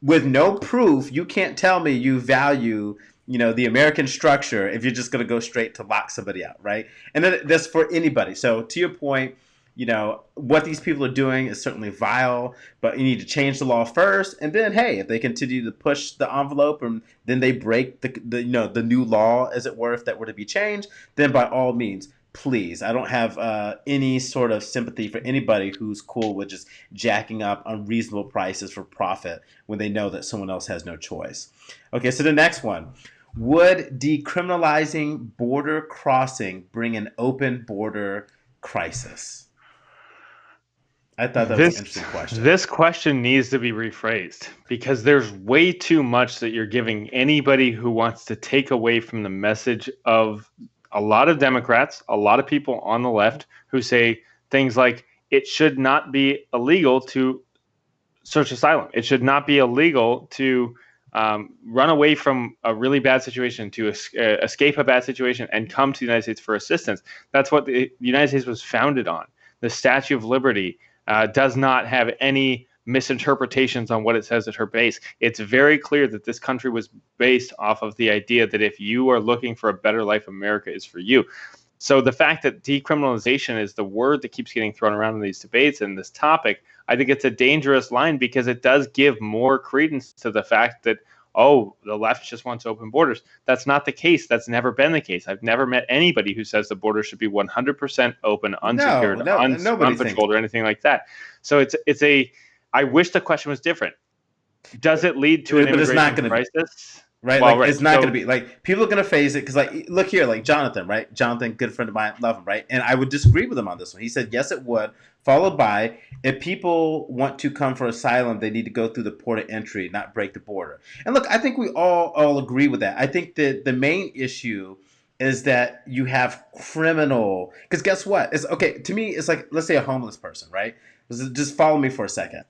with no proof, you can't tell me you value, the American structure if you're just going to go straight to lock somebody out, right? And then that's for anybody. So to your point, what these people are doing is certainly vile, but you need to change the law first. And then, hey, if they continue to push the envelope and then they break the new law, as it were, if that were to be changed, then by all means, please. I don't have any sort of sympathy for anybody who's cool with just jacking up unreasonable prices for profit when they know that someone else has no choice. Okay, so the next one. Would decriminalizing border crossing bring an open border crisis? I thought that was an interesting question. This question needs to be rephrased because there's way too much that you're giving anybody who wants to take away from the message of a lot of Democrats, a lot of people on the left who say things like it should not be illegal to search asylum. It should not be illegal to run away from a really bad situation, to escape a bad situation and come to the United States for assistance. That's what the United States was founded on. The Statue of Liberty does not have any misinterpretations on what it says at her base. It's very clear that this country was based off of the idea that if you are looking for a better life, America is for you. So the fact that decriminalization is the word that keeps getting thrown around in these debates and this topic, I think it's a dangerous line because it does give more credence to the fact that, oh, the left just wants open borders. That's not the case. That's never been the case. I've never met anybody who says the border should be 100% open, unsecured, unpatrolled, or anything like that. So I wish the question was different. Does it lead to an immigration crisis? Right, well, it's not going to be like people are going to phase it because, like, look here, like Jonathan, right? Jonathan, good friend of mine, love him, right? And I would disagree with him on this one. He said yes, it would. Followed by, if people want to come for asylum, they need to go through the port of entry, not break the border. And look, I think we all agree with that. I think that the main issue is that you have criminal. Because guess what? It's okay to me. It's like, let's say a homeless person, right? Just follow me for a second.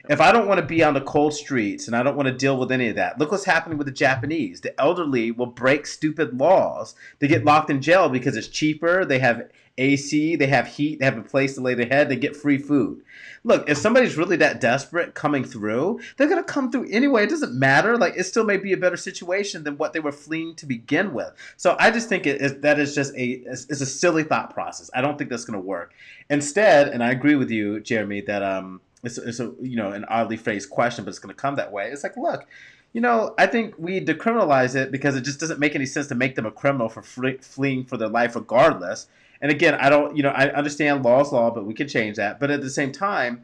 If I don't want to be on the cold streets and I don't want to deal with any of that, look what's happening with the Japanese. The elderly will break stupid laws. They get locked in jail because it's cheaper. They have AC, they have heat, they have a place to lay their head, they get free food. Look, if somebody's really that desperate coming through, they're going to come through anyway. It doesn't matter. Like, it still may be a better situation than what they were fleeing to begin with. So I just think that is just it's a silly thought process. I don't think that's going to work. Instead, and I agree with you, Jeremy, that it's a an oddly phrased question, but it's going to come that way. It's like, look, I think we decriminalize it because it just doesn't make any sense to make them a criminal for fleeing for their life regardless. And again, I don't, I understand law's law, but we can change that. But at the same time,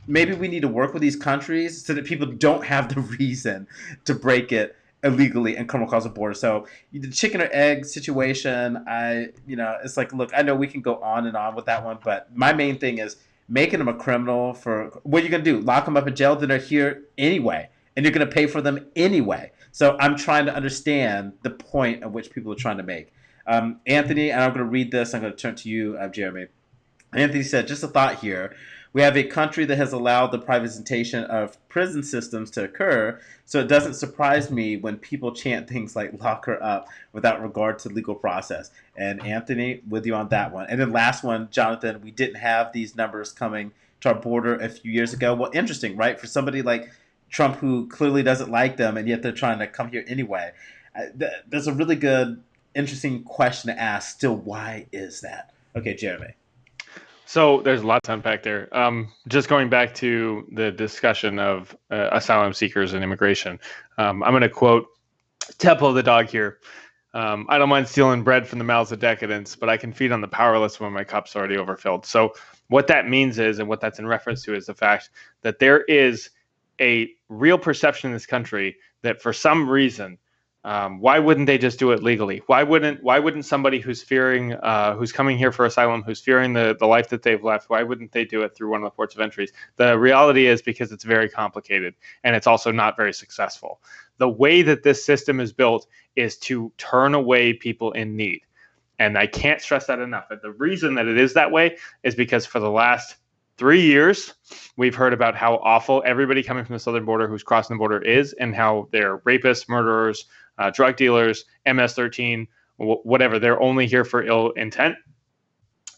maybe we need to work with these countries so that people don't have the reason to break it illegally and come across the border. So the chicken or egg situation, it's like, look, I know we can go on and on with that one, but my main thing is making them a criminal for what you're going to do. Lock them up in jail. Then they're here anyway, and you're going to pay for them anyway. So I'm trying to understand the point at which people are trying to make. Anthony, and I'm going to read this. I'm going to turn to you, Jeremy. Anthony said, just a thought here. We have a country that has allowed the privatization of prison systems to occur. So it doesn't surprise me when people chant things like "lock her up" without regard to legal process. And Anthony, with you on that one. And then last one, Jonathan, we didn't have these numbers coming to our border a few years ago. Well, interesting, right? For somebody like Trump, who clearly doesn't like them, and yet they're trying to come here anyway. There's a really good, interesting question to ask. Still, why is that? Okay, Jeremy. So there's a lot to unpack there. Just going back to the discussion of asylum seekers and immigration, I'm going to quote Temple of the Dog here. I don't mind stealing bread from the mouths of decadence, but I can feed on the powerless when my cup's already overfilled. So what that means is, and what that's in reference to, is the fact that there is a real perception in this country that for some reason, why wouldn't they just do it legally? Why wouldn't somebody who's fearing, who's coming here for asylum, who's fearing the life that they've left, why wouldn't they do it through one of the ports of entries? The reality is because it's very complicated and it's also not very successful. The way that this system is built is to turn away people in need. And I can't stress that enough. But the reason that it is that way is because for the last 3 years, we've heard about how awful everybody coming from the southern border who's crossing the border is, and how they're rapists, murderers, drug dealers, MS-13, whatever. They're only here for ill intent,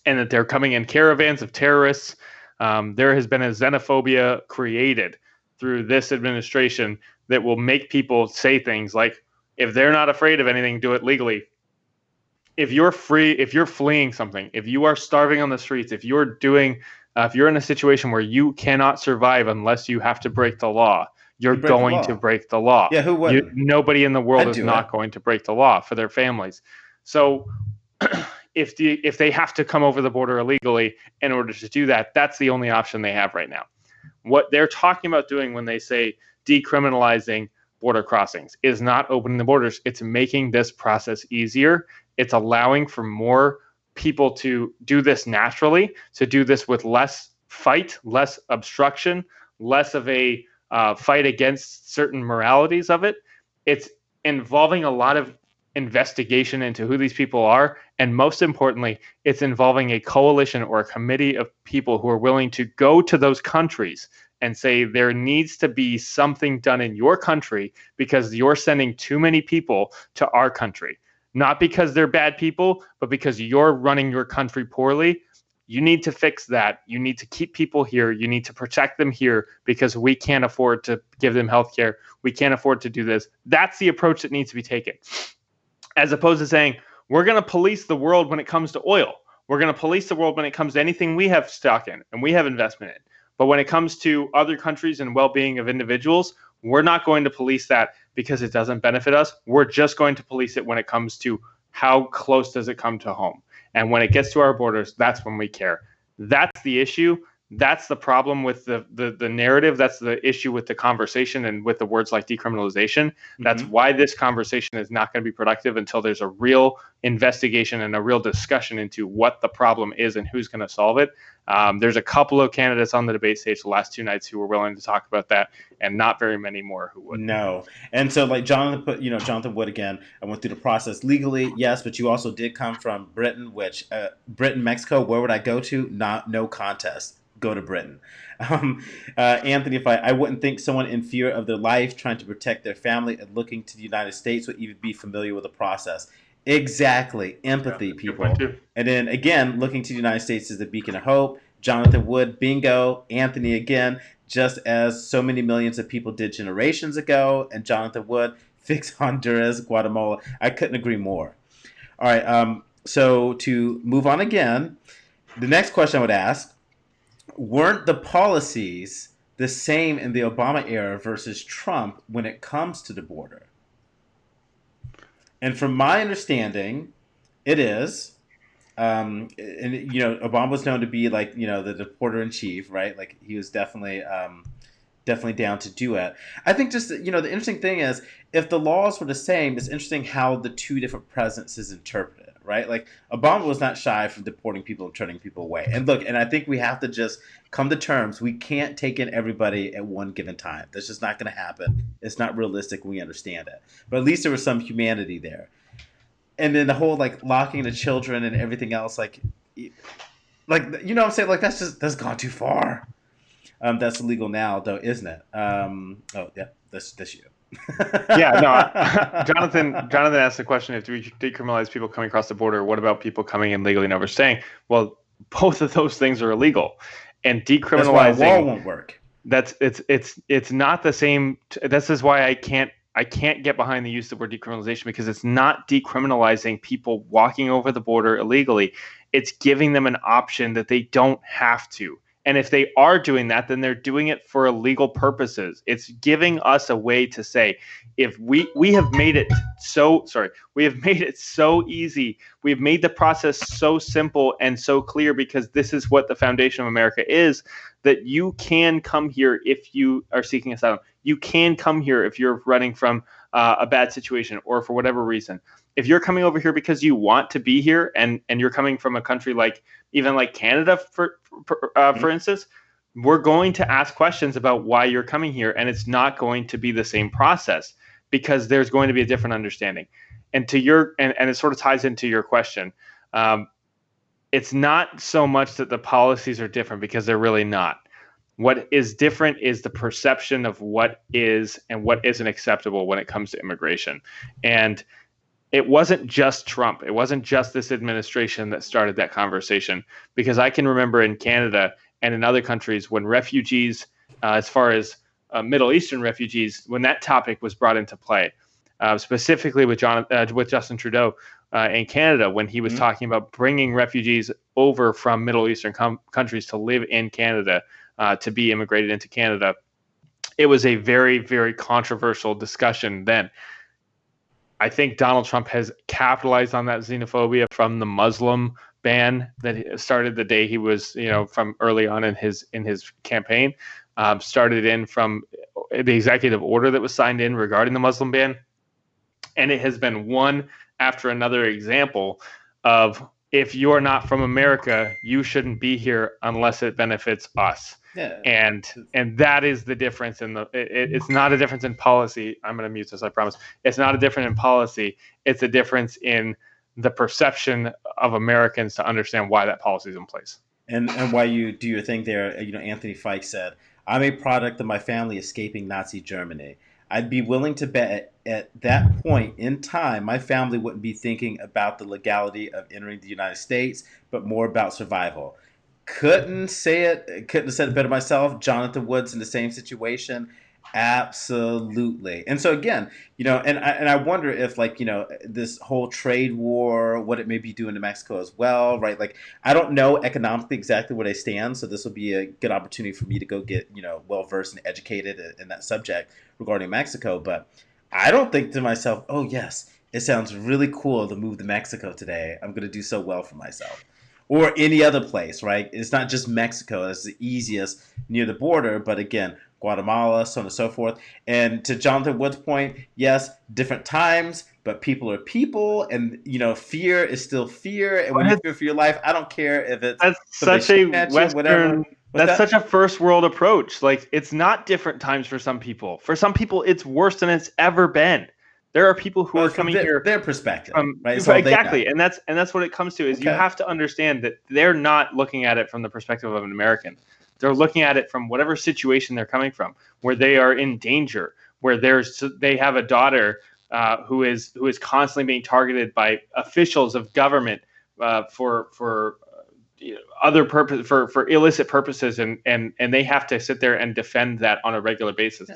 and that they're coming in caravans of terrorists. There has been a xenophobia created through this administration that will make people say things like, if they're not afraid of anything, do it legally. If you're fleeing something, if you are starving on the streets, if you're in a situation where you cannot survive unless you have to break the law, you're going to break the law. Yeah, who wouldn't? Nobody in the world is not going to break the law for their families. So if they have to come over the border illegally in order to do that, that's the only option they have right now. What they're talking about doing when they say decriminalizing border crossings is not opening the borders. It's making this process easier. It's allowing for more people to do this naturally, to do this with less fight, less obstruction, less of a fight against certain moralities of it. It's involving a lot of investigation into who these people are. And most importantly, it's involving a coalition or a committee of people who are willing to go to those countries and say there needs to be something done in your country because you're sending too many people to our country. Not because they're bad people, but because you're running your country poorly. You need to fix that. You need to keep people here. You need to protect them here because we can't afford to give them health care. We can't afford to do this. That's the approach that needs to be taken. As opposed to saying, we're going to police the world when it comes to oil. We're going to police the world when it comes to anything we have stock in and we have investment in. But when it comes to other countries and well-being of individuals, we're not going to police that because it doesn't benefit us. We're just going to police it when it comes to how close does it come to home. And when it gets to our borders, that's when we care. That's the issue. That's the problem with the narrative. That's the issue with the conversation and with the words like decriminalization. That's why this conversation is not going to be productive until there's a real investigation and a real discussion into what the problem is and who's going to solve it. There's a couple of candidates on the debate stage the last 2 nights who were willing to talk about that, and not very many more who would. No. And so, like Jonathan Wood again, I went through the process legally, yes, but you also did come from Britain, which Britain, Mexico, where would I go to? No contest. Go to Britain. Anthony, if I wouldn't think someone in fear of their life, trying to protect their family and looking to the United States would even be familiar with the process. Exactly. Empathy, people. And then again, looking to the United States as the beacon of hope. Jonathan Wood, bingo. Anthony again, just as so many millions of people did generations ago. And Jonathan Wood, fix Honduras, Guatemala. I couldn't agree more. All right. So to move on again, the next question I would ask, weren't the policies the same in the Obama era versus Trump when it comes to the border? And from my understanding, it is. And Obama was known to be like the deporter in chief, right? Like he was definitely down to do it. I think just the interesting thing is if the laws were the same, it's interesting how the two different presidents is interpreted. Right? Like Obama was not shy from deporting people and turning people away. And look, and I think we have to just come to terms. We can't take in everybody at one given time. That's just not going to happen. It's not realistic. We understand it. But at least there was some humanity there. And then the whole like locking the children and everything else, like what I'm saying? Like that's gone too far. That's illegal now, though, isn't it? Oh, yeah, that's you. Yeah, no. Jonathan asked the question: if we decriminalize people coming across the border, what about people coming in legally and overstaying? Well, both of those things are illegal, and That's why a wall decriminalizing won't work. it's not the same. This is why I can't get behind the use of the word decriminalization, because it's not decriminalizing people walking over the border illegally. It's giving them an option that they don't have to. And if they are doing that, then they're doing it for illegal purposes. It's giving us a way to say, if we have made it so sorry, we have made it so easy. We've made the process so simple and so clear, because this is what the foundation of America is, that you can come here if you are seeking asylum. You can come here if you're running from a bad situation or for whatever reason. If you're coming over here because you want to be here, and you're coming from a country like even like Canada, for instance, we're going to ask questions about why you're coming here, and it's not going to be the same process, because there's going to be a different understanding. And it sort of ties into your question. It's not so much that the policies are different, because they're really not. What is different is the perception of what is and what isn't acceptable when it comes to immigration. And it wasn't just Trump. It wasn't just this administration that started that conversation, because I can remember in Canada and in other countries when refugees, as far as Middle Eastern refugees, when that topic was brought into play, specifically with Justin Trudeau in Canada, when he was talking about bringing refugees over from Middle Eastern countries to live in Canada, to be immigrated into Canada. It was a very, very controversial discussion then. I think Donald Trump has capitalized on that xenophobia from the Muslim ban that started the day he was, from early on in his campaign, started in from the executive order that was signed in regarding the Muslim ban. And it has been one after another example of, if you're not from America, you shouldn't be here unless it benefits us. Yeah. And that is the difference it's not a difference in policy. I'm going to mute this, I promise. It's not a difference in policy. It's a difference in the perception of Americans to understand why that policy is in place. And why you do your thing there. Anthony Fike said, "I'm a product of my family escaping Nazi Germany. I'd be willing to bet at that point in time, my family wouldn't be thinking about the legality of entering the United States, but more about survival." Couldn't have said it better myself. Jonathan Woods in the same situation. Absolutely. And so again, and I wonder if, this whole trade war, what it may be doing to Mexico as well, right? Like, I don't know economically exactly where they stand, so this will be a good opportunity for me to go get, well versed and educated in that subject regarding Mexico. But I don't think to myself, oh yes, it sounds really cool to move to Mexico today. I'm going to do so well for myself. Or any other place, right? It's not just Mexico. That's the easiest near the border. But again, Guatemala, so on and so forth. And to Jonathan Wood's point, yes, different times, but people are people. And, fear is still fear. And when you fear for your life, I don't care if it's... That's such a Western... That's such a first world approach. Like, it's not different times for some people. For some people, it's worse than it's ever been. There are people who are coming here their perspective, right? So exactly, and that's what it comes to. Is you have to understand that they're not looking at it from the perspective of an American. They're looking at it from whatever situation they're coming from, where they are in danger, where they have a daughter who is constantly being targeted by officials of government for other purpose, for illicit purposes, and they have to sit there and defend that on a regular basis. Yeah.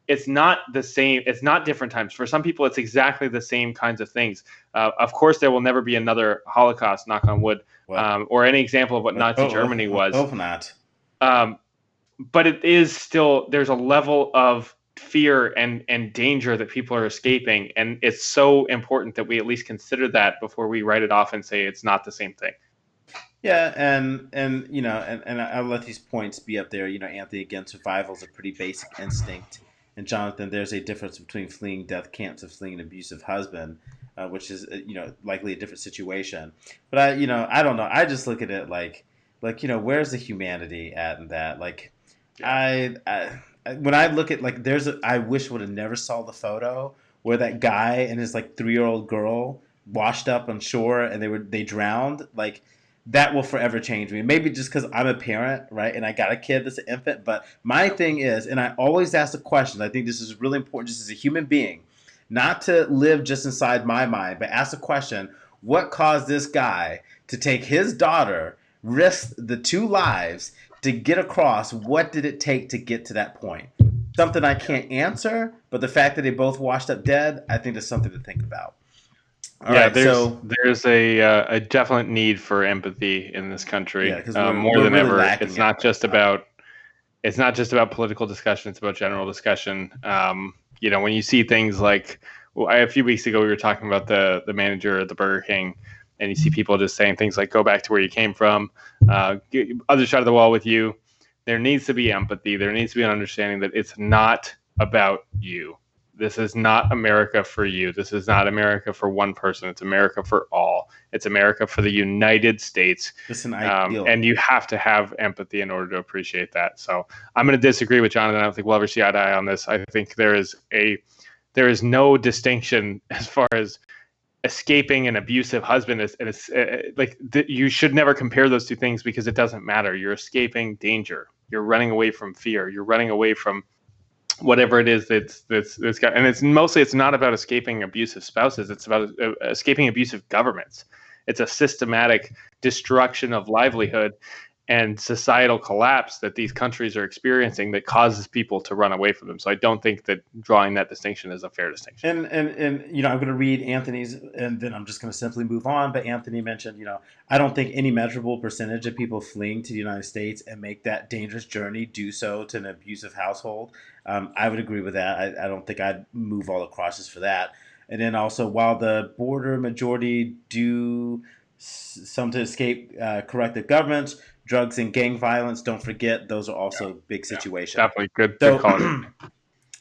It's not the same. It's not different times. For some people, it's exactly the same kinds of things. Of course, there will never be another Holocaust, knock on wood, or any example of what Nazi Germany was. Hope not. But it is still, there's a level of fear and danger that people are escaping. And it's so important that we at least consider that before we write it off and say it's not the same thing. Yeah, and I'll let these points be up there. Anthony, again, survival is a pretty basic instinct. And Jonathan, there's a difference between fleeing death camps and fleeing an abusive husband, which is likely a different situation. But I don't know. I just look at it like where's the humanity at in that? Like, yeah. When I look at I wish would have never saw the photo where that guy and his 3-year-old girl washed up on shore and they drowned. Like, that will forever change me. Maybe just because I'm a parent, right? And I got a kid that's an infant. But my thing is, and I always ask the question, I think this is really important just as a human being, not to live just inside my mind, but ask the question, what caused this guy to take his daughter, risk the two lives to get across? What did it take to get to that point? Something I can't answer, but the fact that they both washed up dead, I think is something to think about. All Yeah, right, there's so there's a definite need for empathy in this yeah, country, because more we're than really ever. lacking It's it not right just about political discussion; it's about general discussion. When you see things like, a few weeks ago we were talking about the manager at the Burger King, and you see people just saying things like, "Go back to where you came from," other side of the wall with you. There needs to be empathy. There needs to be an understanding that it's not about you. This is not America for you. This is not America for one person. It's America for all. It's America for the United States. It's an ideal. And you have to have empathy in order to appreciate that. So I'm going to disagree with Jonathan. I don't think we'll ever see eye to eye on this. I think there is no distinction as far as escaping an abusive husband you should never compare those two things, because it doesn't matter. You're escaping danger. You're running away from fear. You're running away from whatever it is that's got, and it's not about escaping abusive spouses. It's about escaping abusive governments. It's a systematic destruction of livelihood and societal collapse that these countries are experiencing that causes people to run away from them. So I don't think that drawing that distinction is a fair distinction. And I'm going to read Anthony's, and then I'm just going to simply move on. But Anthony mentioned, I don't think any measurable percentage of people fleeing to the United States and make that dangerous journey do so to an abusive household. I would agree with that. I don't think I'd move all the crosses for that. And then also, while the border majority do some to escape corrective governments, drugs and gang violence, don't forget, those are also big situations. Definitely good So, call.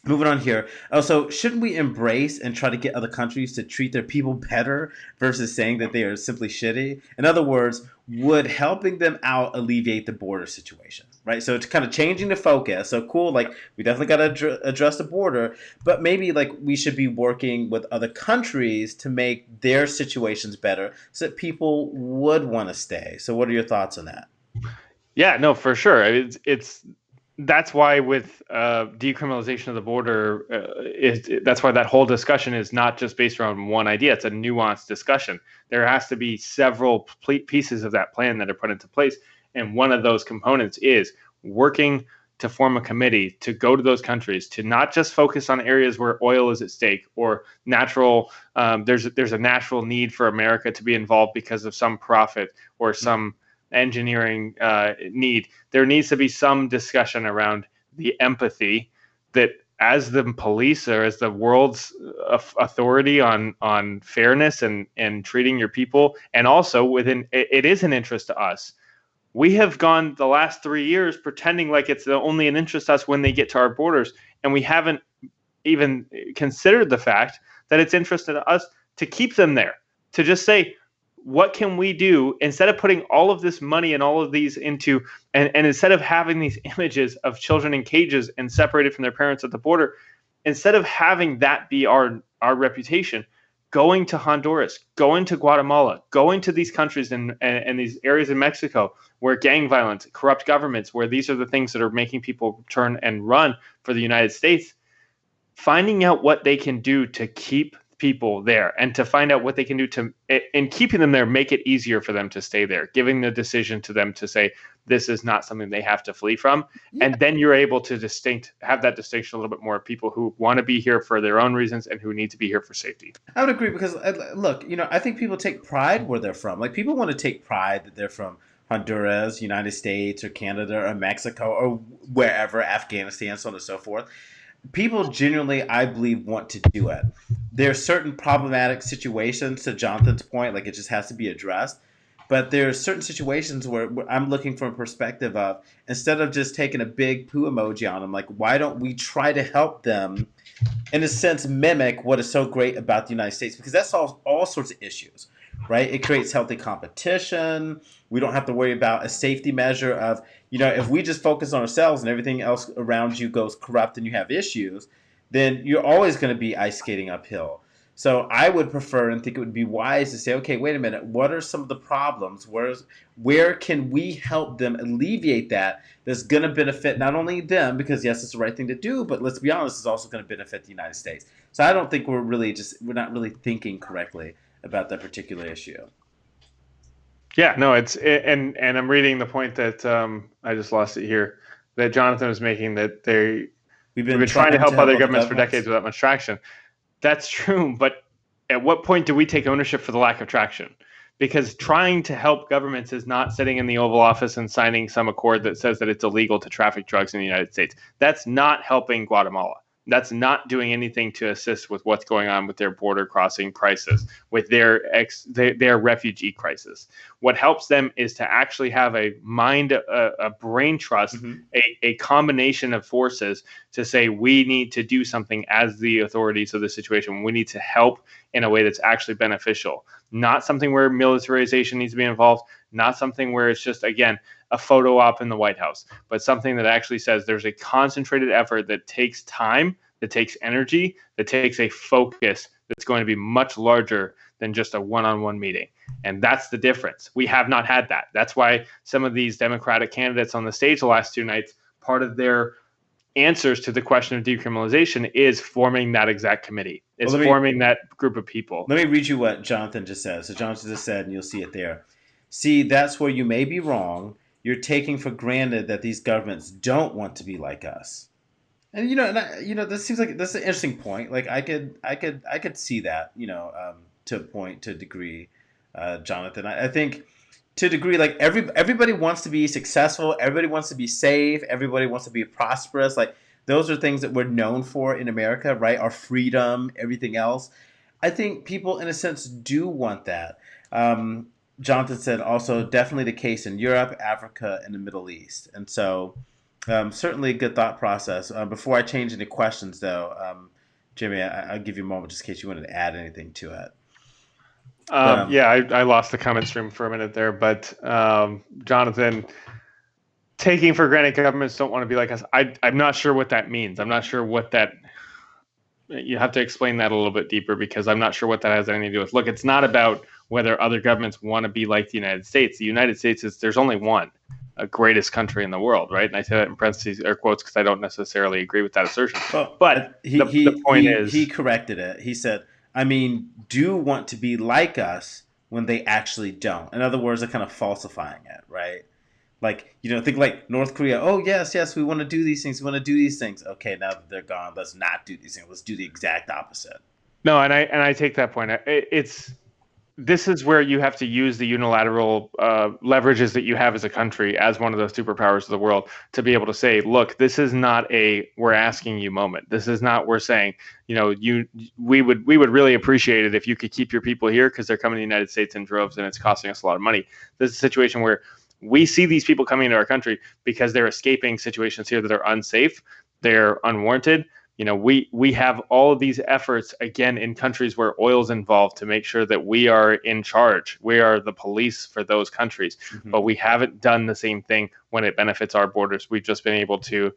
moving on here. Also, shouldn't we embrace and try to get other countries to treat their people better versus saying that they are simply shitty? In other words, would helping them out alleviate the border situation? Right? So it's kind of changing the focus. So cool, like we definitely got to address the border, but maybe like we should be working with other countries to make their situations better so that people would want to stay. So what are your thoughts on that? Yeah, no, for sure. It's that's why with decriminalization of the border, that's why that whole discussion is not just based around one idea. It's a nuanced discussion. There has to be several pieces of that plan that are put into place, and one of those components is working to form a committee to go to those countries, to not just focus on areas where oil is at stake or natural. There's a natural need for America to be involved because of some profit or some engineering need. There needs to be some discussion around the empathy that, as the police or as the world's authority on fairness and treating your people, and also within it is an interest to us. We have gone the last 3 years pretending like it's only an interest to us when they get to our borders, and we haven't even considered the fact that it's interested to us to keep them there, to just say, what can we do instead of putting all of this money and all of these into, and instead of having these images of children in cages and separated from their parents at the border, instead of having that be our reputation, going to Honduras, going to Guatemala, going to these countries and these areas in Mexico where gang violence, corrupt governments, where these are the things that are making people turn and run for the United States, finding out what they can do to keep people there and to find out what they can do to, in keeping them there, make it easier for them to stay there, giving the decision to them to say, this is not something they have to flee from. Yeah. And then you're able to have that distinction a little bit more of people who want to be here for their own reasons and who need to be here for safety. I would agree because, look, I think people take pride where they're from. Like, people want to take pride that they're from Honduras, United States, or Canada, or Mexico, or wherever, Afghanistan, so on and so forth. People genuinely, I believe, want to do it. There are certain problematic situations, to Jonathan's point, like it just has to be addressed. But there are certain situations where I'm looking from a perspective of, instead of just taking a big poo emoji on them, like, why don't we try to help them, in a sense, mimic what is so great about the United States? Because that solves all sorts of issues, right? It creates healthy competition. We don't have to worry about a safety measure of, if we just focus on ourselves and everything else around you goes corrupt and you have issues, then you're always going to be ice skating uphill. So I would prefer and think it would be wise to say, okay, wait a minute, what are some of the problems? Where can we help them alleviate that? That's going to benefit not only them, because yes, it's the right thing to do, but let's be honest, it's also going to benefit the United States. So I don't think we're not really thinking correctly about that particular issue. Yeah, no, and I'm reading the point that I just lost it here, that Jonathan was making, that We've we've been been trying to trying to help help other other governments for governments. decades without much traction. That's true, but at what point do we take ownership for the lack of traction? Because trying to help governments is not sitting in the Oval Office and signing some accord that says that it's illegal to traffic drugs in the United States. That's not helping Guatemala. That's not doing anything to assist with what's going on with their border crossing crisis, with their refugee crisis. What helps them is to actually have a brain trust, Mm-hmm. a combination of forces to say we need to do something as the authorities of the situation. We need to help in a way that's actually beneficial, not something where militarization needs to be involved, not something where it's just, again, a photo op in the White House, but something that actually says there's a concentrated effort that takes time, that takes energy, that takes a focus that's going to be much larger than just a one-on-one meeting. And that's the difference. We have not had that. That's why some of these Democratic candidates on the stage the last 2 nights, part of their answers to the question of decriminalization is forming that exact committee, is Well, forming that group of people. let me read you what Jonathan just said. So Jonathan just said, and you'll see it there. See, that's where you may be wrong. You're taking for granted that these governments don't want to be like us. And this seems like that's an interesting point. Like I could see that, to a point, to a degree, Jonathan. I think to a degree, like everybody wants to be successful, everybody wants to be safe, everybody wants to be prosperous. Like those are things that we're known for in America, right? Our freedom, everything else. I think people, in a sense, do want that. Um, Jonathan said also definitely the case in Europe, Africa, and the Middle East. And so certainly a good thought process. Before I change any questions, though, Jimmy, I'll give you a moment just in case you wanted to add anything to it. Yeah, I lost the comment stream for a minute there, but Jonathan, taking for granted governments don't want to be like us. I'm not sure what that means. I'm not sure what that. You have to explain that a little bit deeper, because I'm not sure what that has anything to do with. Look, it's not about whether other governments want to be like the United States. The United States there's only one, a greatest country in the world, right? And I say that in parentheses or quotes because I don't necessarily agree with that assertion. Well, But the point is, he corrected it. He said, "I mean, do want to be like us when they actually don't." In other words, they're kind of falsifying it, right? Like, think like North Korea. Oh, yes, yes, we want to do these things. We want to do these things. Okay, now that they're gone, let's not do these things. Let's do the exact opposite. no, and I take that point. This is where you have to use the unilateral leverages that you have as a country, as one of the superpowers of the world, to be able to say, look, this is not a we're asking you moment. This is not we're saying, we would really appreciate it if you could keep your people here because they're coming to the United States in droves and it's costing us a lot of money. This is a situation where we see these people coming into our country because they're escaping situations here that are unsafe, they're unwarranted. We have all of these efforts, again, in countries where oil's involved, to make sure that we are in charge. We are the police for those countries. Mm-hmm. But we haven't done the same thing when it benefits our borders. We've just been able to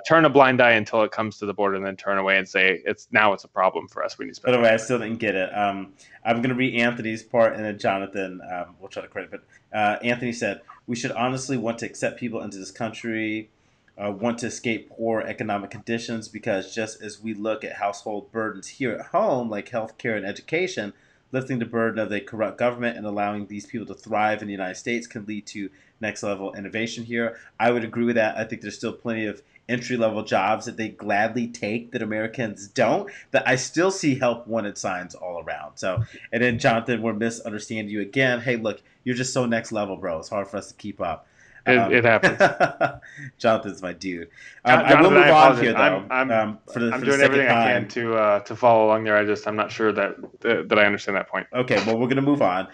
turn a blind eye until it comes to the border and then turn away and say, it's a problem for us. We need to spend. By the way, I still didn't get it. I'm going to read Anthony's part, and then Jonathan will try to credit. But Anthony said, we should honestly want to accept people into this country, want to escape poor economic conditions, because just as we look at household burdens here at home, like healthcare and education, lifting the burden of the corrupt government and allowing these people to thrive in the United States can lead to next level innovation here. I would agree with that. I think there's still plenty of entry level jobs that they gladly take that Americans don't, that I still see help wanted signs all around. So, and then Jonathan, we're misunderstanding you again. Hey, look, you're just so next level, bro. It's hard for us to keep up. It happens. Jonathan's my dude. Jonathan, I will move on here, though. I'm doing everything I can to follow along there. I'm not sure that I understand that point. Okay, well, we're going to move on.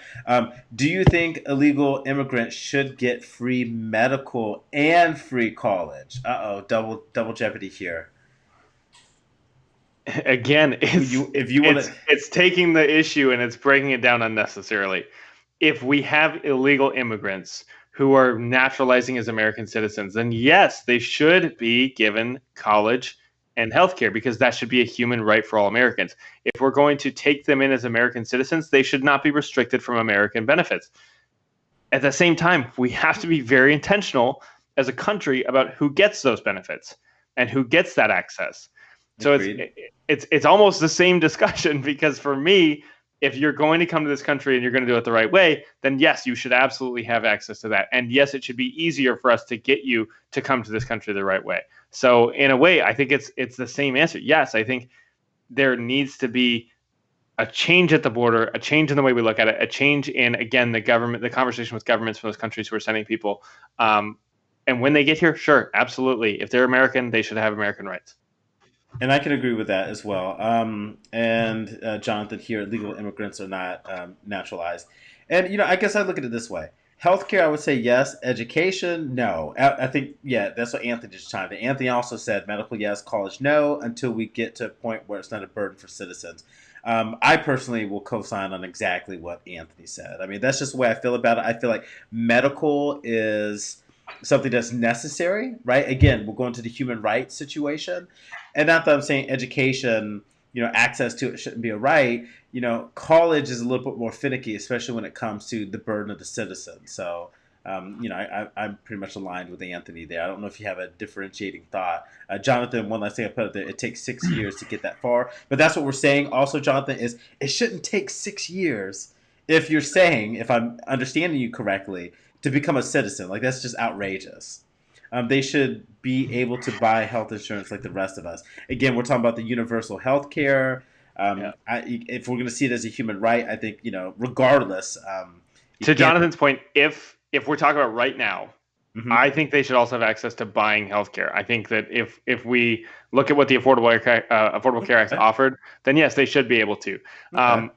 Do you think illegal immigrants should get free medical and free college? Double jeopardy here. Again, it's taking the issue and it's breaking it down unnecessarily. If we have illegal immigrants who are naturalizing as American citizens, then yes, they should be given college and healthcare, because that should be a human right for all Americans. If we're going to take them in as American citizens, they should not be restricted from American benefits. At the same time, we have to be very intentional as a country about who gets those benefits and who gets that access. So it's almost the same discussion, because for me, if you're going to come to this country and you're going to do it the right way, then yes, you should absolutely have access to that. And yes, it should be easier for us to get you to come to this country the right way. So in a way, I think it's the same answer. Yes, I think there needs to be a change at the border, a change in the way we look at it, a change in, again, the conversation with governments from those countries who are sending people. And when they get here, sure, absolutely. If they're American, they should have American rights. And I can agree with that as well. Jonathan, here, legal immigrants are not naturalized. And, I guess I look at it this way. Healthcare, I would say yes. Education, no. I think, yeah, that's what Anthony just chimed in. Anthony also said medical, yes. College, no, until we get to a point where it's not a burden for citizens. I personally will co-sign on exactly what Anthony said. I mean, that's just the way I feel about it. I feel like medical is something that's necessary, right? Again, we're going to the human rights situation. And not that I'm saying education, access to it shouldn't be a right. College is a little bit more finicky, especially when it comes to the burden of the citizen. So, I'm pretty much aligned with Anthony there. I don't know if you have a differentiating thought. Jonathan, one last thing I put up there, it takes 6 years to get that far. But that's what we're saying also, Jonathan, is it shouldn't take 6 years if you're saying, if I'm understanding you correctly, to become a citizen. Like, that's just outrageous. They should be able to buy health insurance like the rest of us. Again, we're talking about the universal health care. If we're going to see it as a human right, I think, regardless. To Jonathan's point, if we're talking about right now, mm-hmm. I think they should also have access to buying healthcare. I think that if we look at what the Affordable Care Act offered, then yes, they should be able to. Okay.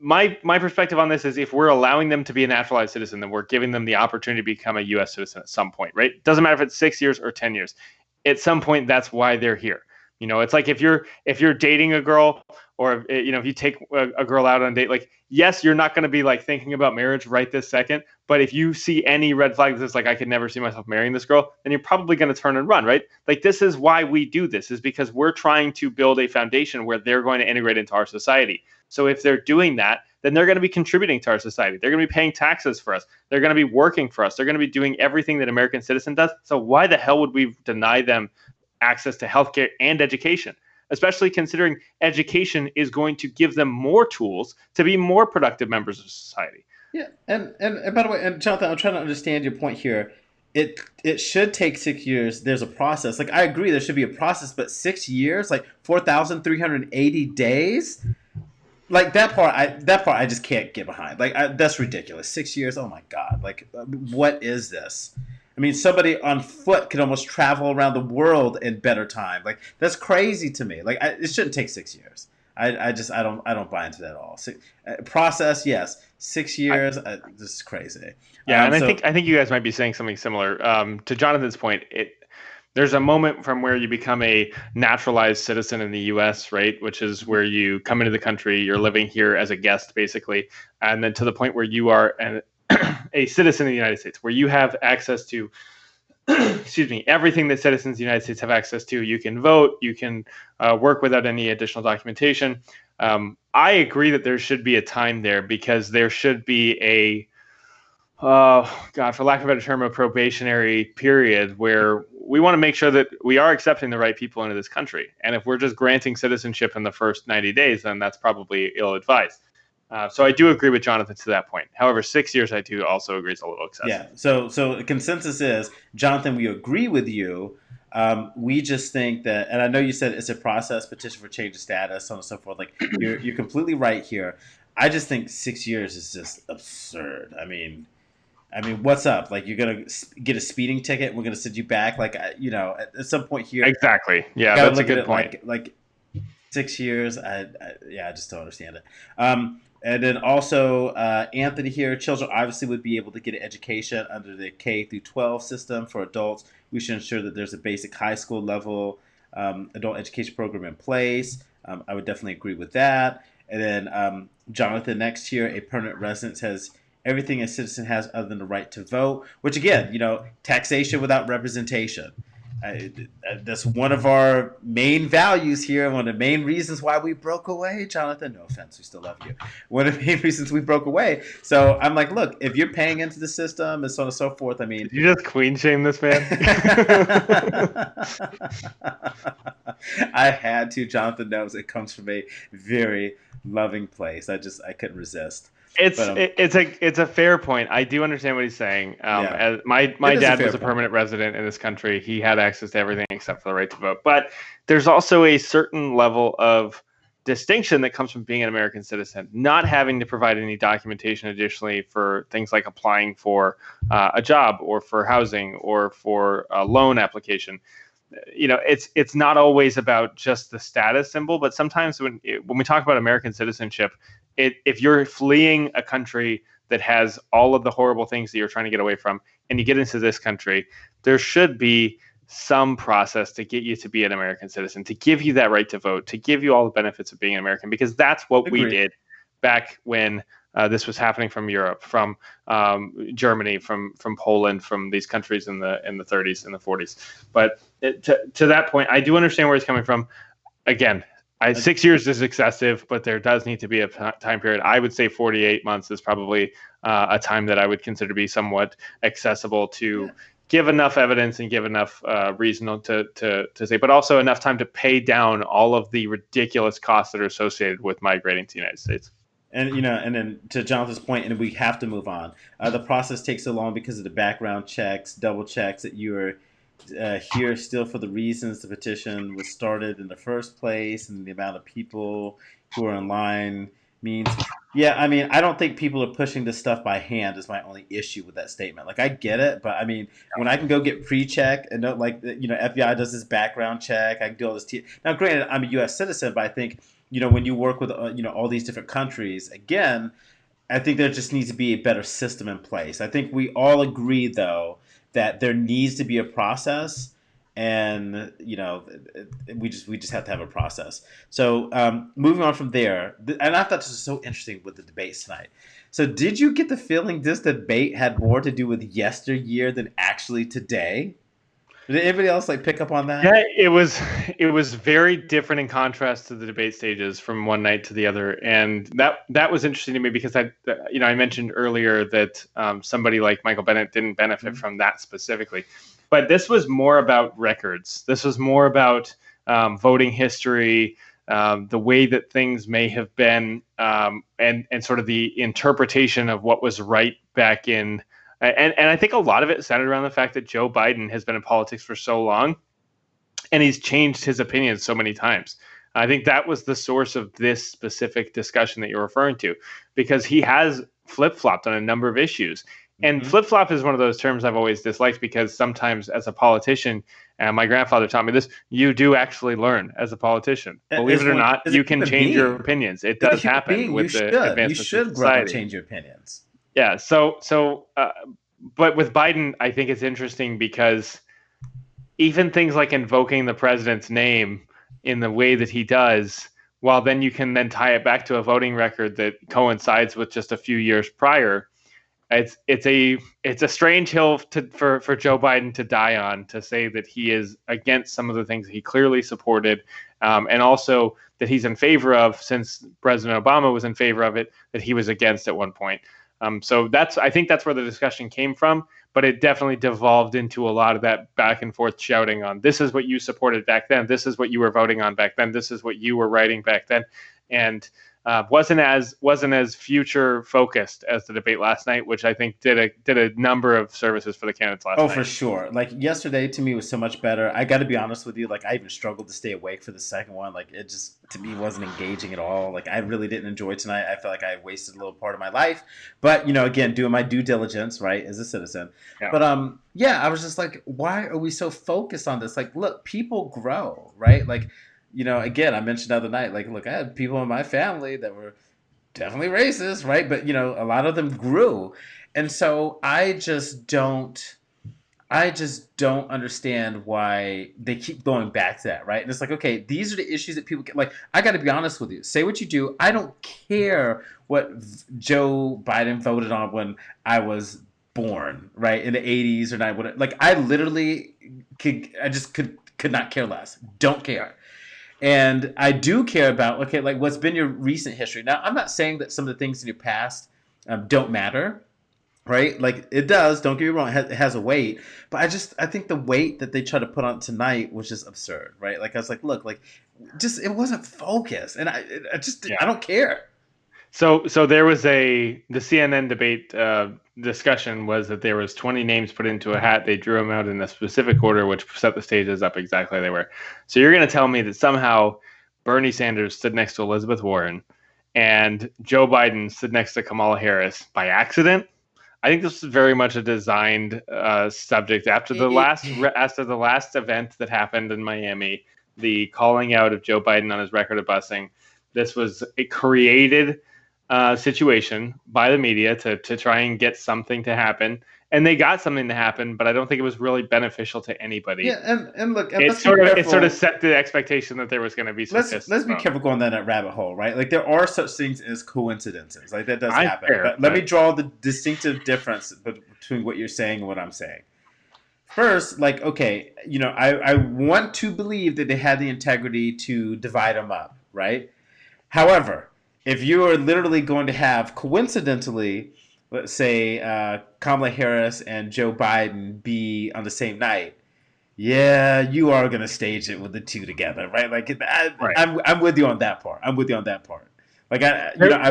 My perspective on this is, if we're allowing them to be a naturalized citizen, then we're giving them the opportunity to become a U.S. citizen at some point, right? Doesn't matter if it's 6 years or 10 years. At some point, that's why they're here. It's like if you're dating a girl, or if you take a girl out on a date, like, yes, you're not going to be like thinking about marriage right this second. But if you see any red flags that's like, I could never see myself marrying this girl, then you're probably going to turn and run, right? Like, this is why we do this, is because we're trying to build a foundation where they're going to integrate into our society. So if they're doing that, then they're going to be contributing to our society. They're going to be paying taxes for us. They're going to be working for us. They're going to be doing everything that an American citizen does. So why the hell would we deny them access to healthcare and education? Especially considering education is going to give them more tools to be more productive members of society. Yeah, and by the way, and Jonathan, I'm trying to understand your point here. It should take 6 years. There's a process. Like, I agree, there should be a process, but 6 years, like 4,380 days, like that part I just can't get behind. Like, that's ridiculous. 6 years, oh my God! Like, what is this? I mean, somebody on foot can almost travel around the world in better time. Like, that's crazy to me. Like, it shouldn't take 6 years. I don't buy into that at all. Process, yes. 6 years, this is crazy. Yeah, and I think you guys might be saying something similar. To Jonathan's point, there's a moment from where you become a naturalized citizen in the U.S., right, which is where you come into the country, you're living here as a guest, basically, and then to the point where you are a citizen of the United States, where you have access to, excuse me, everything that citizens of the United States have access to. You can vote, you can work without any additional documentation. I agree that there should be a time there, because there should be for lack of a better term, a probationary period where we want to make sure that we are accepting the right people into this country. And if we're just granting citizenship in the first 90 days, then that's probably ill-advised. So I do agree with Jonathan to that point. However, 6 years, I do also agree is a little excessive. Yeah. So the consensus is, Jonathan, we agree with you. We just think that, and I know you said it's a process, petition for change of status, so on and so forth. Like, you're completely right here. I just think 6 years is just absurd. I mean, what's up? Like, you're gonna get a speeding ticket, and we're gonna send you back. Like, at some point here. Exactly. Yeah, that's a good point. Like 6 years. I just don't understand it. And then also, Anthony here, children obviously would be able to get an education under the K through 12 system. For adults, we should ensure that there's a basic high school level adult education program in place. I would definitely agree with that. And then Jonathan, next here, a permanent residence has everything a citizen has other than the right to vote, which again, taxation without representation. that's one of our main values here. One of the main reasons why we broke away, Jonathan. No offense, we still love you. One of the main reasons we broke away. So I'm like, look, if you're paying into the system and so on and so forth, I mean, Did you just queen shame this man? I had to. Jonathan knows it comes from a very loving place. I couldn't resist. But It's a fair point. I do understand what he's saying. yeah, As my it is a dad fair was a point. permanent resident in this country. He had access to everything except for the right to vote. But there's also a certain level of distinction that comes from being an American citizen, not having to provide any documentation additionally for things like applying for a job or for housing or for a loan application. It's not always about just the status symbol, but sometimes when we talk about American citizenship, if you're fleeing a country that has all of the horrible things that you're trying to get away from, and you get into this country, there should be some process to get you to be an American citizen, to give you that right to vote, to give you all the benefits of being an American, because that's what we Agreed. did back when this was happening from Europe, from Germany, from Poland, from these countries in the 30s and the 40s. But to that point, I do understand where he's coming from. Again, 6 years is excessive, but there does need to be a time period. I would say 48 months is probably a time that I would consider to be somewhat accessible to give enough evidence and give enough reason to say, but also enough time to pay down all of the ridiculous costs that are associated with migrating to the United States. And and then to Jonathan's point, and we have to move on. The process takes so long because of the background checks, double checks that you are here still for the reasons the petition was started in the first place, and the amount of people who are in line means. Yeah, I mean, I don't think people are pushing this stuff by hand. Is my only issue with that statement. Like, I get it, but I mean, when I can go get pre-check and don't like, FBI does this background check, I can do all this. Now, granted, I'm a U.S. citizen, but I think when you work with all these different countries, again, I think there just needs to be a better system in place. I think we all agree, though, that there needs to be a process, and we just have to have a process. So moving on from there, and I thought this was so interesting with the debates tonight. So did you get the feeling this debate had more to do with yesteryear than actually today? Did anybody else pick up on that? Yeah, it was very different in contrast to the debate stages from one night to the other, and that was interesting to me because I mentioned earlier that somebody like Michael Bennet didn't benefit from that specifically, but this was more about records. This was more about voting history, the way that things may have been, and sort of the interpretation of what was right back in. And I think a lot of it centered around the fact that Joe Biden has been in politics for so long, and he's changed his opinions so many times. I think that was the source of this specific discussion that you're referring to, because he has flip-flopped on a number of issues. And flip-flop is one of those terms I've always disliked, because sometimes as a politician, and my grandfather taught me this, you do actually learn as a politician. Believe it or not, you can change your opinions. It does happen with the advancements you should of grow and society. change your opinions. Yeah. But with Biden, I think it's interesting because even things like invoking the president's name in the way that he does, while then you can then tie it back to a voting record that coincides with just a few years prior. It's a strange hill for Joe Biden to die on, to say that he is against some of the things he clearly supported, and also that he's in favor of, since President Obama was in favor of it, that he was against at one point. So I think that's where the discussion came from, but it definitely devolved into a lot of that back and forth shouting on, this is what you supported back then, this is what you were voting on back then, this is what you were writing back then, and wasn't as future focused as the debate last night, which I think did a number of services for the candidates last night. Oh, for sure. Yesterday to me was so much better. I got to be honest with you. I even struggled to stay awake for the second one. It just, to me, wasn't engaging at all. I really didn't enjoy tonight. I felt like I wasted a little part of my life. But, again, doing my due diligence, right, as a citizen. Yeah. But, I was just like, why are we so focused on this? Look, people grow, right? Again, I mentioned the other night, look, I had people in my family that were definitely racist, right? But, a lot of them grew. And so I just don't understand why they keep going back to that, right? And it's okay, these are the issues that people get. I got to be honest with you. Say what you do. I don't care what Joe Biden voted on when I was born, right, in the 80s or 90s, whatever. Like I literally could not care less. Don't care. And I do care about, okay, like what's been your recent history. Now, I'm not saying that some of the things in your past don't matter, right? Like it does. Don't get me wrong; it has a weight. But I think the weight that they try to put on tonight was just absurd, right? Like I was like, look, like just it wasn't focused, and I don't care. So there was the CNN debate discussion was that there was 20 names put into a hat. They drew them out in a specific order, which set the stages up exactly how they were. So you're going to tell me that somehow Bernie Sanders stood next to Elizabeth Warren and Joe Biden stood next to Kamala Harris by accident? I think this is very much a designed subject after the last event that happened in Miami, the calling out of Joe Biden on his record of busing. This was a created situation by the media to try and get something to happen, and they got something to happen, but I don't think it was really beneficial to anybody. Yeah, and look, it sort of set the expectation that there was going to be some. Let's be careful going down that rabbit hole, right? Like there are such things as coincidences, like that does happen. But let me draw the distinctive difference between what you're saying and what I'm saying. First, like, okay, I want to believe that they had the integrity to divide them up, right? However, if you are literally going to have, coincidentally, let's say Kamala Harris and Joe Biden be on the same night, yeah, you are going to stage it with the two together, right? Like, I'm with you on that part. Like,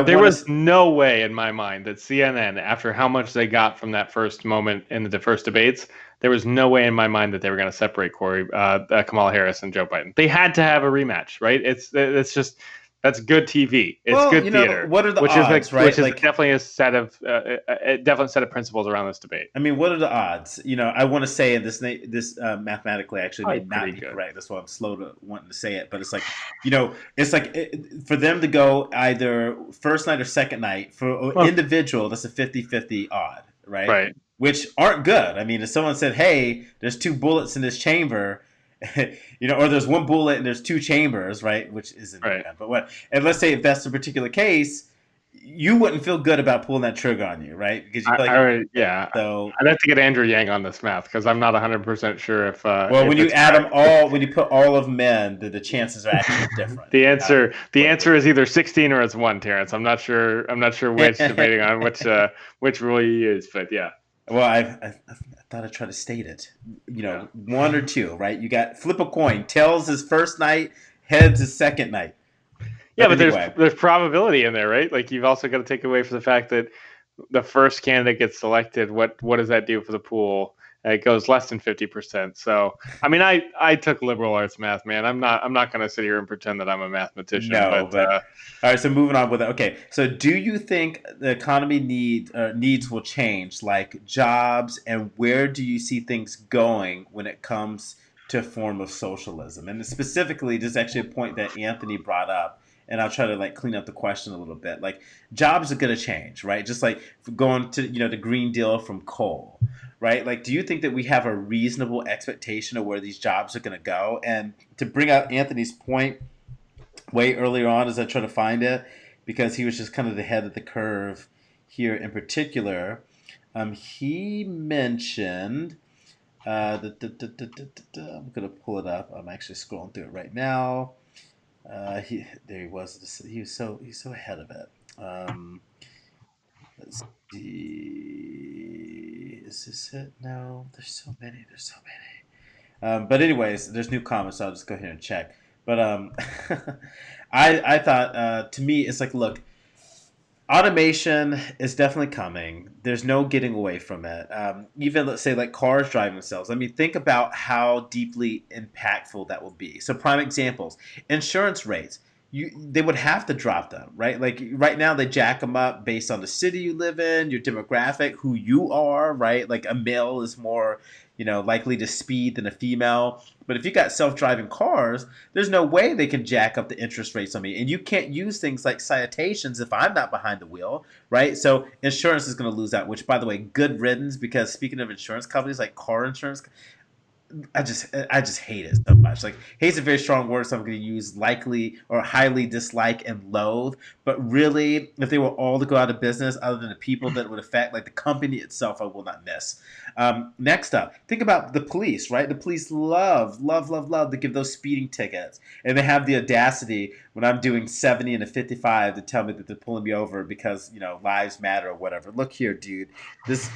there was no way in my mind that CNN, after how much they got from that first moment in the first debates, there was no way in my mind that they were going to separate Kamala Harris and Joe Biden. They had to have a rematch, right? It's just. That's good TV. It's good theater. What are the odds, right? Which is definitely a set of principles around this debate. I mean, what are the odds? I want to say this mathematically actually may not be correct. That's why I'm slow to wanting to say it. But it's like, for them to go either first night or second night for an individual, that's a 50-50 odd, right? Right. Which aren't good. I mean, if someone said, "Hey, there's 2 bullets in this chamber." Or there's 1 bullet and there's 2 chambers, right? Which isn't right. But what? And let's say if that's the particular case, you wouldn't feel good about pulling that trigger on you, right? Because you So I'd have to get Andrew Yang on this math because I'm not 100% sure if. When you add them all, when you put all of them in, the chances are actually different. The answer is either 16 or it's 1, Terrence. I'm not sure which, debating on which rule you use, but yeah. Well, I thought I'd try to state it. 1 or 2, right? You got flip a coin. Tails is first night, heads is second night. But anyway. there's probability in there, right? Like you've also got to take away from the fact that the first candidate gets selected. What does that do for the pool? It goes less than 50%. So, I mean, I took liberal arts math, man. I'm not going to sit here and pretend that I'm a mathematician. No, but all right. So moving on with it. Okay. So do you think the economy needs will change, like jobs, and where do you see things going when it comes to a form of socialism? And specifically, there's actually a point that Anthony brought up. And I'll try to clean up the question a little bit. Like jobs are going to change, right? Just like going to the Green Deal from coal, right? Like, do you think that we have a reasonable expectation of where these jobs are going to go? And to bring out Anthony's point way earlier on, as I try to find it, because he was just kind of the head of the curve here in particular, he mentioned. I'm going to pull it up. I'm actually scrolling through it right now. There he was. He's so ahead of it. Let's see. Is this it? No, there's so many. But anyways, there's new comments, so I'll just go ahead and check. But I thought to me it's like, look, automation is definitely coming. There's no getting away from it. Even let's say like cars driving themselves. I mean, think about how deeply impactful that will be. So prime examples, insurance rates. They would have to drop them, right? Like right now they jack them up based on the city you live in, your demographic, who you are, right? Like a male is more, likely to speed than a female. But if you got self-driving cars, there's no way they can jack up the interest rates on me. And you can't use things like citations if I'm not behind the wheel, right? So insurance is going to lose out, which, by the way, good riddance, because speaking of insurance companies like car insurance, I just hate it so much. Like hate's a very strong word, so I'm going to use likely or highly dislike and loathe. But really, if they were all to go out of business, other than the people that it would affect, like the company itself, I will not miss. Next up, think about the police, right? The police love to give those speeding tickets, and they have the audacity when I'm doing 70 and a 55 to tell me that they're pulling me over because lives matter or whatever. Look here, dude. This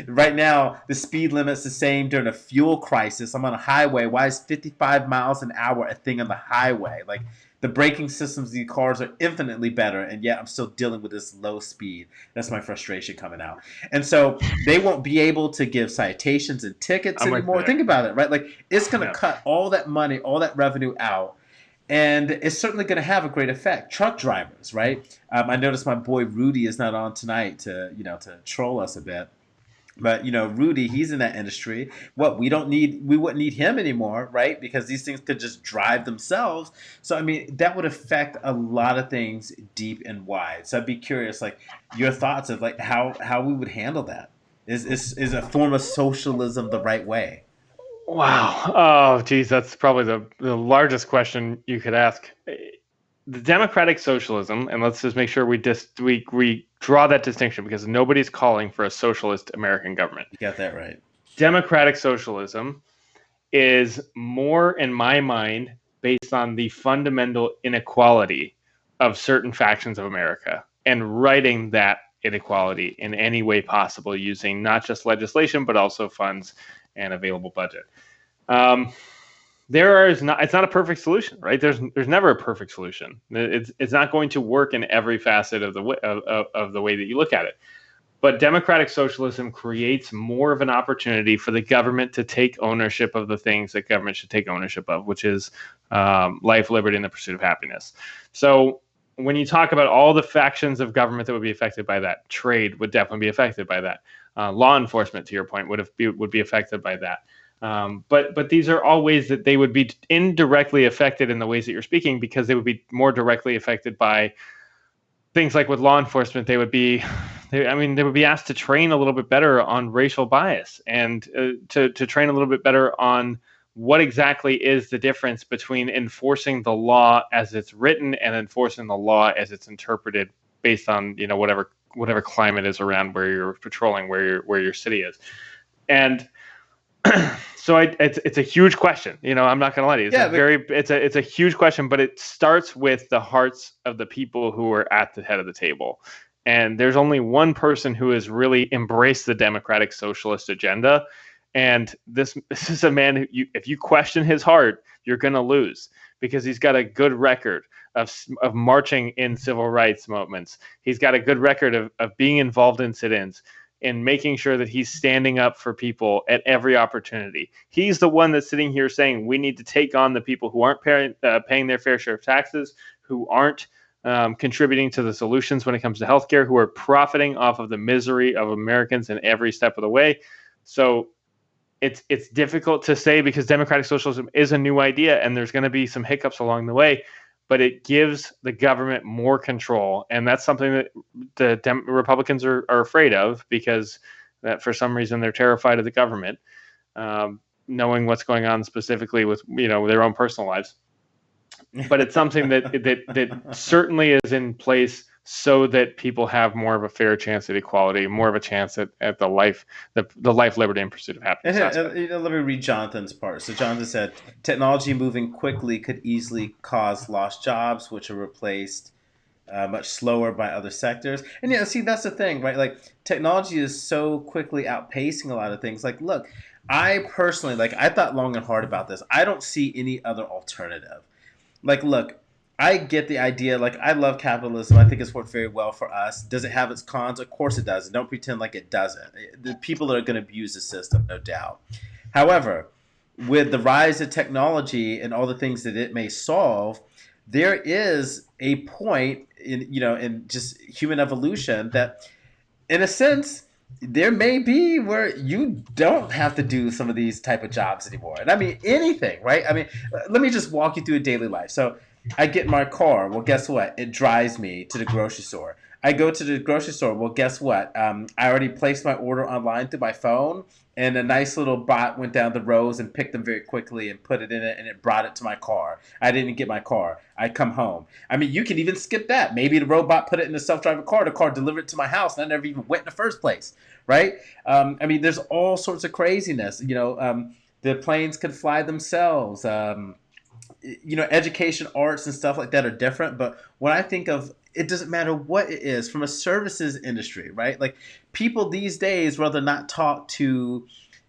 right now the speed limit's the same during a fuel crisis. I'm on a highway. Why is 55 miles an hour a thing on the highway? Like the braking systems of these cars are infinitely better, and yet I'm still dealing with this low speed. That's my frustration coming out. And so they won't be able to give citations and tickets I'm anymore. with Think about it, right? Like it's going to Yeah. cut all that money, all that revenue out. And it's certainly going to have a great effect. Truck drivers, right? I noticed my boy Rudy is not on tonight to troll us a bit. But Rudy, he's in that industry. We wouldn't need him anymore, right? Because these things could just drive themselves. So I mean, that would affect a lot of things deep and wide. So I'd be curious, like your thoughts of like how we would handle that. Is a form of socialism the right way? Wow. Oh, geez, that's probably the largest question you could ask. The democratic socialism, and let's just make sure we draw that distinction because nobody's calling for a socialist American government. You got that right. Democratic socialism is more, in my mind, based on the fundamental inequality of certain factions of America and righting that inequality in any way possible using not just legislation, but also funds and available budget. Um, it's not a perfect solution, right? There's never a perfect solution. It's not going to work in every facet of the way that you look at it. But democratic socialism creates more of an opportunity for the government to take ownership of the things that government should take ownership of, which is life, liberty, and the pursuit of happiness. So when you talk about all the factions of government that would be affected by that, trade would definitely be affected by that. Law enforcement, to your point, would be affected by that. But these are all ways that they would be indirectly affected in the ways that you're speaking, because they would be more directly affected by things like with law enforcement. They would be asked to train a little bit better on racial bias and to train a little bit better on what exactly is the difference between enforcing the law as it's written and enforcing the law as it's interpreted based on whatever climate is around where you're patrolling, where your city is. And so it's a huge question. I'm not going to lie to you. It's a huge question, but it starts with the hearts of the people who are at the head of the table. And there's only one person who has really embraced the democratic socialist agenda. And this is a man who, if you question his heart, you're going to lose, because he's got a good record of marching in civil rights movements. He's got a good record of being involved in sit-ins, and making sure that he's standing up for people at every opportunity. He's the one that's sitting here saying we need to take on the people who aren't paying their fair share of taxes, who aren't contributing to the solutions when it comes to healthcare, who are profiting off of the misery of Americans in every step of the way. So it's difficult to say, because democratic socialism is a new idea and there's going to be some hiccups along the way, but it gives the government more control. And that's something that the Republicans are afraid of, because that for some reason they're terrified of the government, knowing what's going on specifically with their own personal lives. But it's something that certainly is in place so that people have more of a fair chance at equality, more of a chance at the life, liberty, and pursuit of happiness. Let me read Jonathan's part. So Jonathan said, technology moving quickly could easily cause lost jobs, which are replaced much slower by other sectors. And see, that's the thing, right? Like technology is so quickly outpacing a lot of things. Like, look, I personally, I thought long and hard about this. I don't see any other alternative. Like, look, I get the idea. Like, I love capitalism. I think it's worked very well for us. Does it have its cons? Of course it does. And don't pretend like it doesn't. The people are going to abuse the system, no doubt. However, with the rise of technology and all the things that it may solve, there is a point in just human evolution that, in a sense, there may be where you don't have to do some of these type of jobs anymore. And I mean anything, right? I mean, let me just walk you through a daily life. So I get in my car. Well, guess what? It drives me to the grocery store. I go to the grocery store. Well, guess what? I already placed my order online through my phone, and a nice little bot went down the rows and picked them very quickly and put it in it, and it brought it to my car. I didn't get my car. I come home. I mean, you can even skip that. Maybe the robot put it in the self-driving car. The car delivered it to my house, and I never even went in the first place, right? I mean, there's all sorts of craziness. The planes could fly themselves. Education, arts, and stuff like that are different. But when I think of, it doesn't matter what it is from a services industry, right? Like people these days rather not talk to,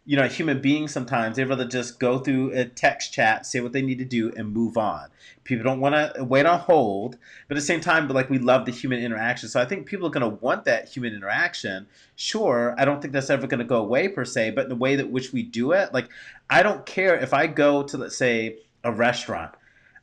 a human being sometimes. They'd rather just go through a text chat, say what they need to do, and move on. People don't want to wait on hold, but at the same time, but like we love the human interaction. So I think people are going to want that human interaction. Sure, I don't think that's ever going to go away per se, but the way that which we do it, like I don't care if I go to, let's say, a restaurant.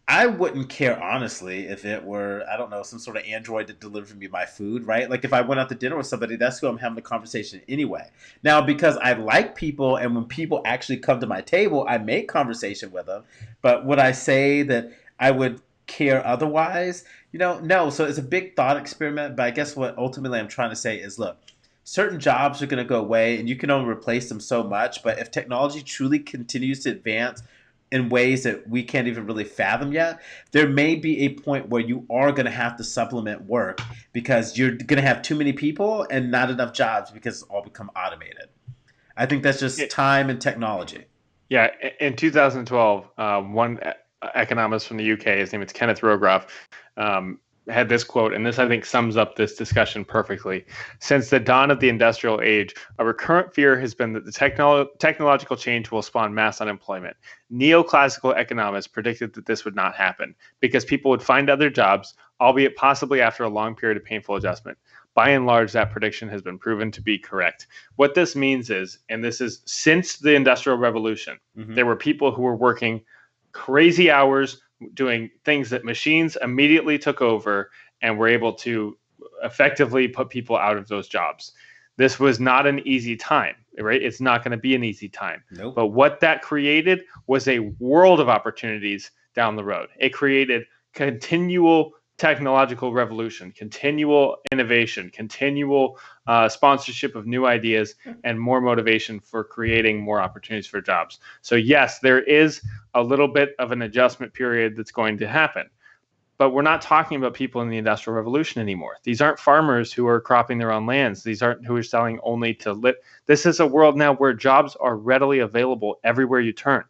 I wouldn't care, honestly, if it were, I don't know, some sort of android to deliver me my food, right? Like if I went out to dinner with somebody, that's who I'm having the conversation anyway. Now, because I like people, and when people actually come to my table, I make conversation with them. But would I say that I would care otherwise? No. So it's a big thought experiment. But I guess what ultimately I'm trying to say is, look, certain jobs are going to go away, and you can only replace them so much. But if technology truly continues to advance in ways that we can't even really fathom yet, there may be a point where you are going to have to supplement work because you're going to have too many people and not enough jobs because it's all become automated. I think that's just time and technology. Yeah, in 2012, one economist from the UK, his name is Kenneth Rogoff, had this quote, and this I think sums up this discussion perfectly. Since the dawn of the industrial age, a recurrent fear has been that the technological change will spawn mass unemployment. Neoclassical economists predicted that this would not happen because people would find other jobs, albeit possibly after a long period of painful adjustment. By and large, that prediction has been proven to be correct. What this means is, and this is since the Industrial Revolution, there were people who were working crazy hours, doing things that machines immediately took over and were able to effectively put people out of those jobs. This was not an easy time, right? It's not going to be an easy time. Nope. But what that created was a world of opportunities down the road. It created continual technological revolution, continual innovation, continual sponsorship of new ideas, and more motivation for creating more opportunities for jobs. So yes, there is a little bit of an adjustment period that's going to happen. But we're not talking about people in the Industrial Revolution anymore. These aren't farmers who are cropping their own lands. These aren't who are selling only to live. This is a world now where jobs are readily available everywhere you turn.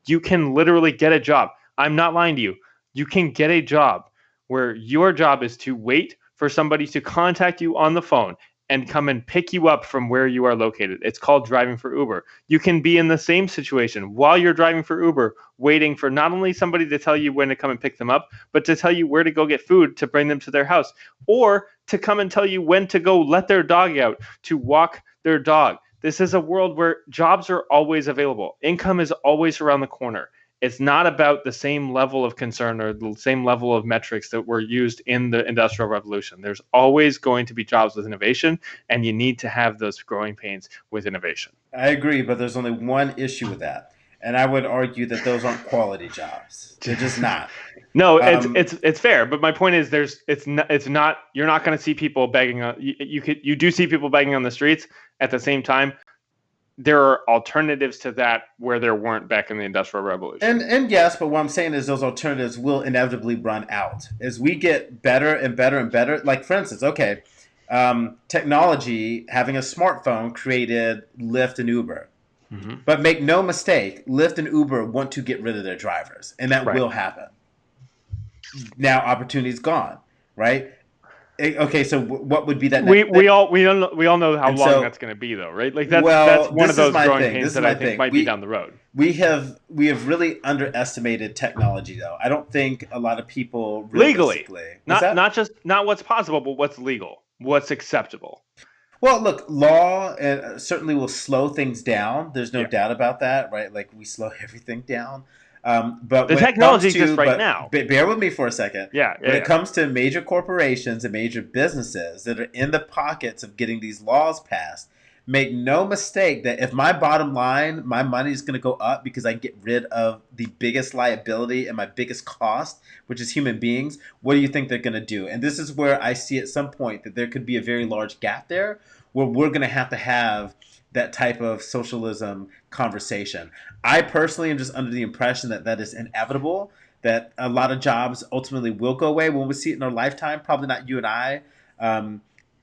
You can literally get a job. I'm not lying to you. You can get a job where your job is to wait for somebody to contact you on the phone and come and pick you up from where you are located. It's called driving for Uber. You can be in the same situation while you're driving for Uber, waiting for not only somebody to tell you when to come and pick them up, but to tell you where to go get food to bring them to their house, or to come and tell you when to go let their dog out, to walk their dog. This is a world where jobs are always available. Income is always around the corner. It's not about the same level of concern or the same level of metrics that were used in the Industrial Revolution. There's always going to be jobs with innovation, and you need to have those growing pains with innovation. I agree, but there's only one issue with that. And I would argue that those aren't quality jobs. They're just not. No, it's fair, but my point is it's not you're not going to see people begging on you do see people begging on the streets. At the same time, there are alternatives to that where there weren't back in the Industrial Revolution. And yes, but what I'm saying is those alternatives will inevitably run out as we get better and better and better. Like for instance, technology, having a smartphone created Lyft and Uber. Mm-hmm. But make no mistake, Lyft and Uber want to get rid of their drivers, and that will happen. Now opportunity's gone, right? Okay, so what would be that? We all know how long that's going to be, though, right? Like that's one of those growing pains that I think might be down the road. We have really underestimated technology, though. I don't think a lot of people legally, not what's possible, but what's legal, what's acceptable. Well, look, law certainly will slow things down. There's no doubt about that, right? Like we slow everything down. But the technology exists right now. Bear with me for a second. When it comes to major corporations and major businesses that are in the pockets of getting these laws passed, Make no mistake that if my bottom line, my money is going to go up because I get rid of the biggest liability and my biggest cost, which is human beings, what do you think they're going to do? And this is where I see at some point that there could be a very large gap there where we're going to have that type of socialism conversation. I personally am just under the impression that that is inevitable, that a lot of jobs ultimately will go away when we see it in our lifetime. Probably not you and I.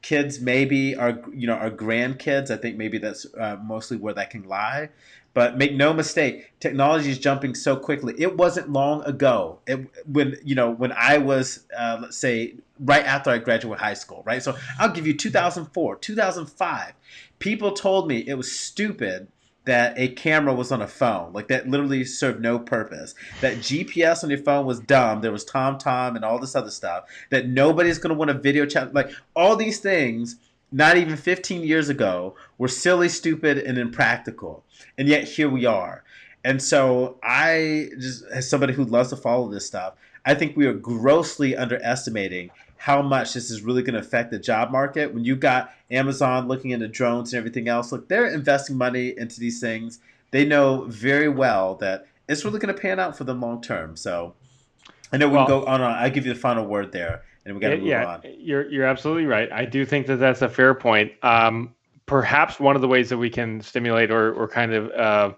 Kids, maybe our grandkids. I think maybe that's mostly where that can lie. But make no mistake, technology is jumping so quickly. It wasn't long ago when I was, let's say, right after I graduated high school, right? So I'll give you 2004, 2005. People told me it was stupid that a camera was on a phone. Like, that literally served no purpose. That GPS on your phone was dumb. There was TomTom and all this other stuff. That nobody's going to want a video chat. Like, all these things, not even 15 years ago, were silly, stupid, and impractical. And yet here we are. And so I, just as somebody who loves to follow this stuff, I think we are grossly underestimating how much this is really going to affect the job market. When you got Amazon looking into drones and everything else, look, they're investing money into these things. They know very well that it's really going to pan out for them long term. So I know we can go on. I'll give you the final word there, and we got to move on. You're absolutely right. I do think that that's a fair point. Perhaps one of the ways that we can stimulate or kind of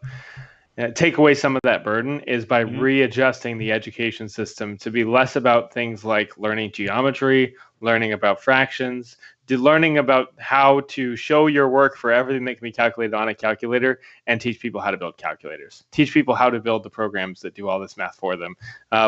take away some of that burden is by readjusting the education system to be less about things like learning geometry, learning about fractions, learning about how to show your work for everything that can be calculated on a calculator, and teach people how to build calculators. Teach people how to build the programs that do all this math for them.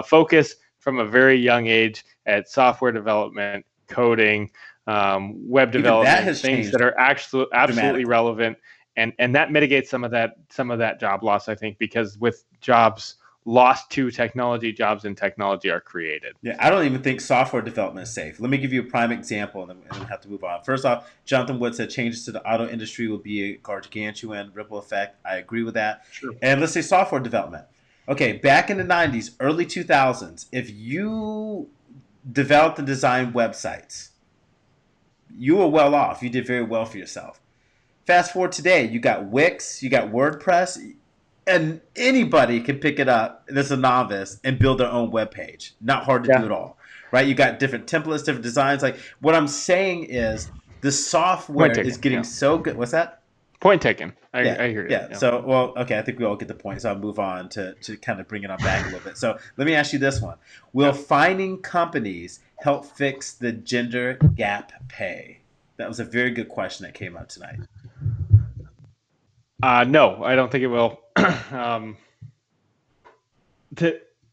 Focus from a very young age at software development, coding, web development, things that are absolutely relevant. And that mitigates some of that job loss, I think, because with jobs lost to technology, jobs in technology are created. Yeah, I don't even think software development is safe. Let me give you a prime example, and then we'll have to move on. First off, Jonathan Wood said changes to the auto industry will be a gargantuan ripple effect. I agree with that. Sure. And let's say software development. Okay, back in the 90s, early 2000s, if you developed and designed websites, you were well off. You did very well for yourself. Fast forward today, you got Wix, you got WordPress, and anybody can pick it up that's a novice and build their own web page. Not hard to do at all, right? You got different templates, different designs. Like, what I'm saying is the software is getting so good. What's that? Point taken. I hear you. Yeah. So, well, okay, I think we all get the point. So I'll move on to kind of bring it on back a little bit. So let me ask you this one. Will finding companies help fix the gender gap pay? That was a very good question that came out tonight. No, I don't think it will.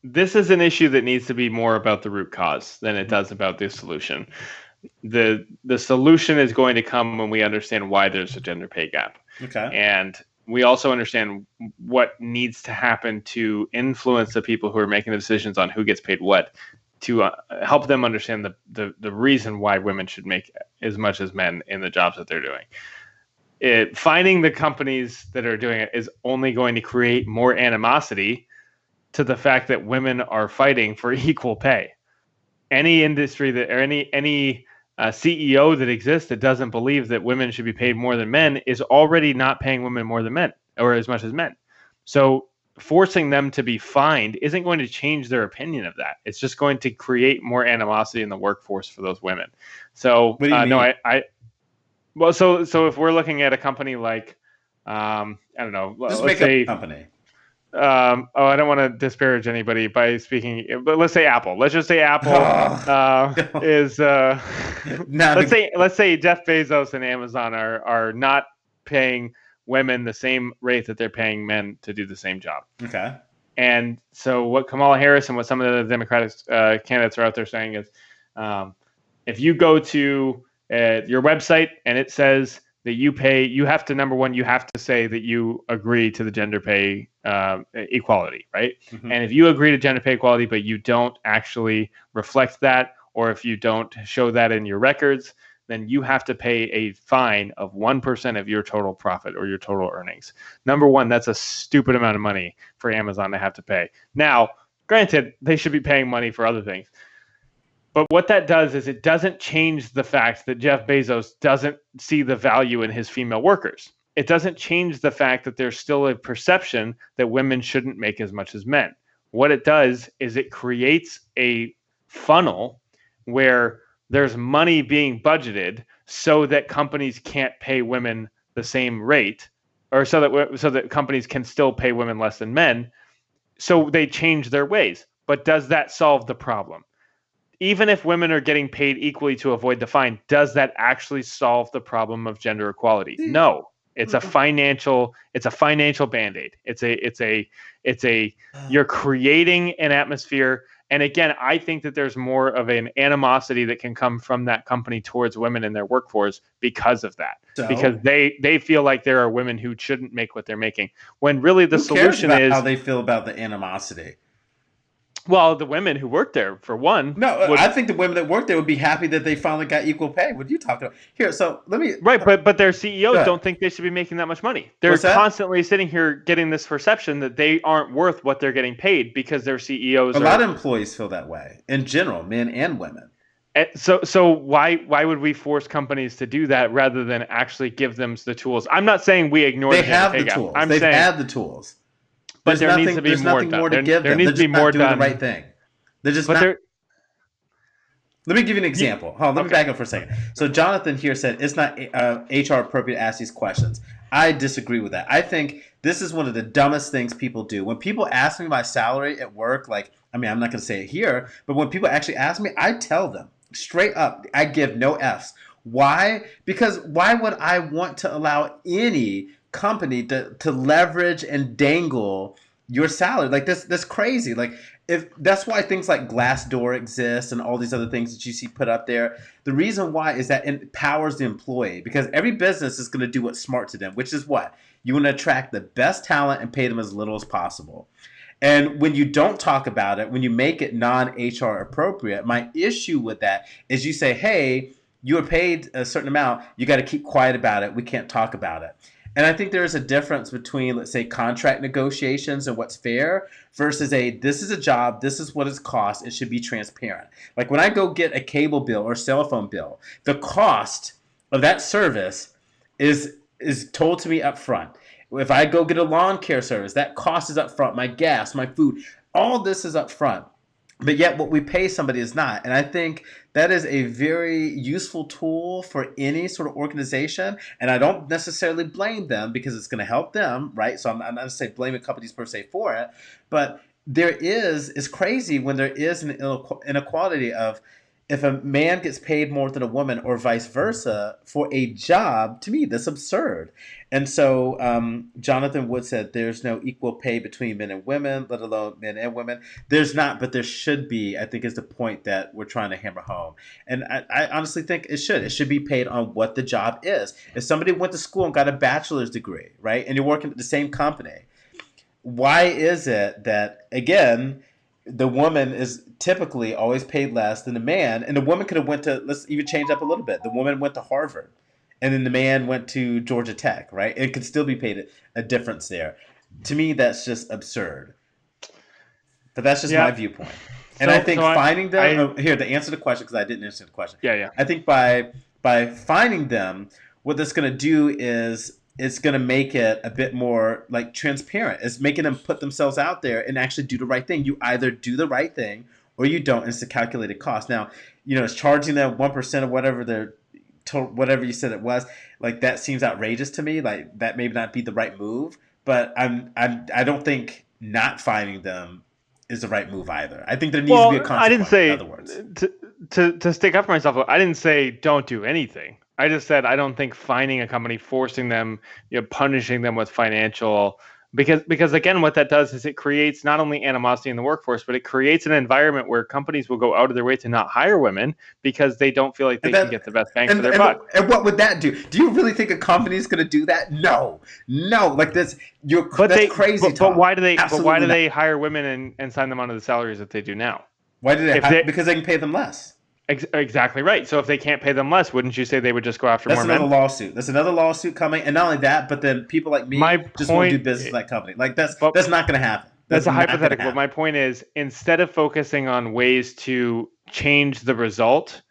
This is an issue that needs to be more about the root cause than it does about the solution. The solution is going to come when we understand why there's a gender pay gap. Okay. And we also understand what needs to happen to influence the people who are making the decisions on who gets paid what, to help them understand the reason why women should make as much as men in the jobs that they're doing. Finding the companies that are doing it is only going to create more animosity to the fact that women are fighting for equal pay. Any industry that, or any CEO that exists that doesn't believe that women should be paid more than men is already not paying women more than men, or as much as men. So forcing them to be fined isn't going to change their opinion of that. It's just going to create more animosity in the workforce for those women. So what do you mean? No, well, so if we're looking at a company like, I don't know, let's say a company. I don't want to disparage anybody by speaking, but let's say Apple. Let's just say Apple is. Let's say Jeff Bezos and Amazon are not paying women the same rate that they're paying men to do the same job. Okay. And so what Kamala Harris and what some of the Democratic candidates are out there saying is, if you go to your website and it says that you have to, number one, you have to say that you agree to the gender pay equality, right? Mm-hmm. And if you agree to gender pay equality, but you don't actually reflect that, or if you don't show that in your records, then you have to pay a fine of 1% of your total profit or your total earnings. Number one, that's a stupid amount of money for Amazon to have to pay. Now, granted, they should be paying money for other things. But what that does is it doesn't change the fact that Jeff Bezos doesn't see the value in his female workers. It doesn't change the fact that there's still a perception that women shouldn't make as much as men. What it does is it creates a funnel where there's money being budgeted so that companies can't pay women the same rate, or so that companies can still pay women less than men. So they change their ways. But does that solve the problem? Even if women are getting paid equally to avoid the fine, does that actually solve the problem of gender equality? No. It's a financial band-aid. You're creating an atmosphere. And again, I think that there's more of an animosity that can come from that company towards women in their workforce because of that. So, because they feel like there are women who shouldn't make what they're making. When really the solution is how they feel about the animosity. Well, the women who work there, for one. No, I think the women that work there would be happy that they finally got equal pay. What are you talking about? Here, so let me... Right, but their CEOs don't think they should be making that much money. They're constantly sitting here getting this perception that they aren't worth what they're getting paid because their CEOs A lot of employees feel that way, in general, men and women. So why would we force companies to do that rather than actually give them the tools? I'm not saying we ignore the gender pay gap. They've had the tools. But there needs to be more done. There needs to be more done. The right thing. They're just not. Let me give you an example. Let me back up for a second. So Jonathan here said it's not HR appropriate to ask these questions. I disagree with that. I think this is one of the dumbest things people do. When people ask me my salary at work, I'm not going to say it here, but when people actually ask me, I tell them straight up. I give no Fs. Why? Because why would I want to allow any company to leverage and dangle your salary like this? That's crazy. If that's why things like Glassdoor exist and all these other things that you see put up there. The reason why is that it empowers the employee, because every business is going to do what's smart to them, which is what you want to attract the best talent and pay them as little as possible. And when you don't talk about it, when you make it non-HR appropriate, my issue with that is you say, hey, you were paid a certain amount, you got to keep quiet about it, we can't talk about it. And I think there is a difference between, let's say, contract negotiations and what's fair versus this is a job, this is what it costs, it should be transparent. Like when I go get a cable bill or cell phone bill, the cost of that service is told to me up front. If I go get a lawn care service, that cost is up front, my gas, my food, all this is up front. But yet what we pay somebody is not. And I think that is a very useful tool for any sort of organization. And I don't necessarily blame them because it's going to help them, right? So I'm not going to say blaming companies per se for it. But it's crazy when there is an inequality of, if a man gets paid more than a woman or vice versa for a job, to me, that's absurd. And so Jonathan Wood said there's no equal pay between men and women, let alone men and women. There's not, but there should be, I think is the point that we're trying to hammer home. And I honestly think it should. It should be paid on what the job is. If somebody went to school and got a bachelor's degree, right, and you're working at the same company, why is it that, again, the woman is typically always paid less than the man, and the woman could have went to, let's even change up a little bit. The woman went to Harvard, and then the man went to Georgia Tech, right? It could still be paid a difference there. To me, that's just absurd. But that's just my viewpoint. And I think finding them, here, to answer the question, because I didn't answer the question. Yeah. I think by finding them, what that's going to do is it's going to make it a bit more transparent. It's making them put themselves out there and actually do the right thing. You either do the right thing or you don't. And it's a calculated cost. Now, it's charging them 1% of whatever you said it was. That seems outrageous to me. That may not be the right move. But I don't think not finding them is the right move either. I think there needs to be a consequence. I didn't say, in other words, to stick up for myself, I didn't say don't do anything. I just said I don't think finding a company, forcing them, punishing them with financial, because again, what that does is it creates not only animosity in the workforce, but it creates an environment where companies will go out of their way to not hire women because they don't feel like they can get the best bang for their buck. And what would that do? Do you really think a company is going to do that? No. That's crazy. But why do they? But why do they hire women and sign them onto the salaries that they do now? Why do they? Because they can pay them less. Exactly right. So if they can't pay them less, wouldn't you say they would just go after more men? That's another lawsuit coming. And not only that, but then people like me just won't do business in that company. That's not going to happen. That's a hypothetical. But my point is, instead of focusing on ways to change the result,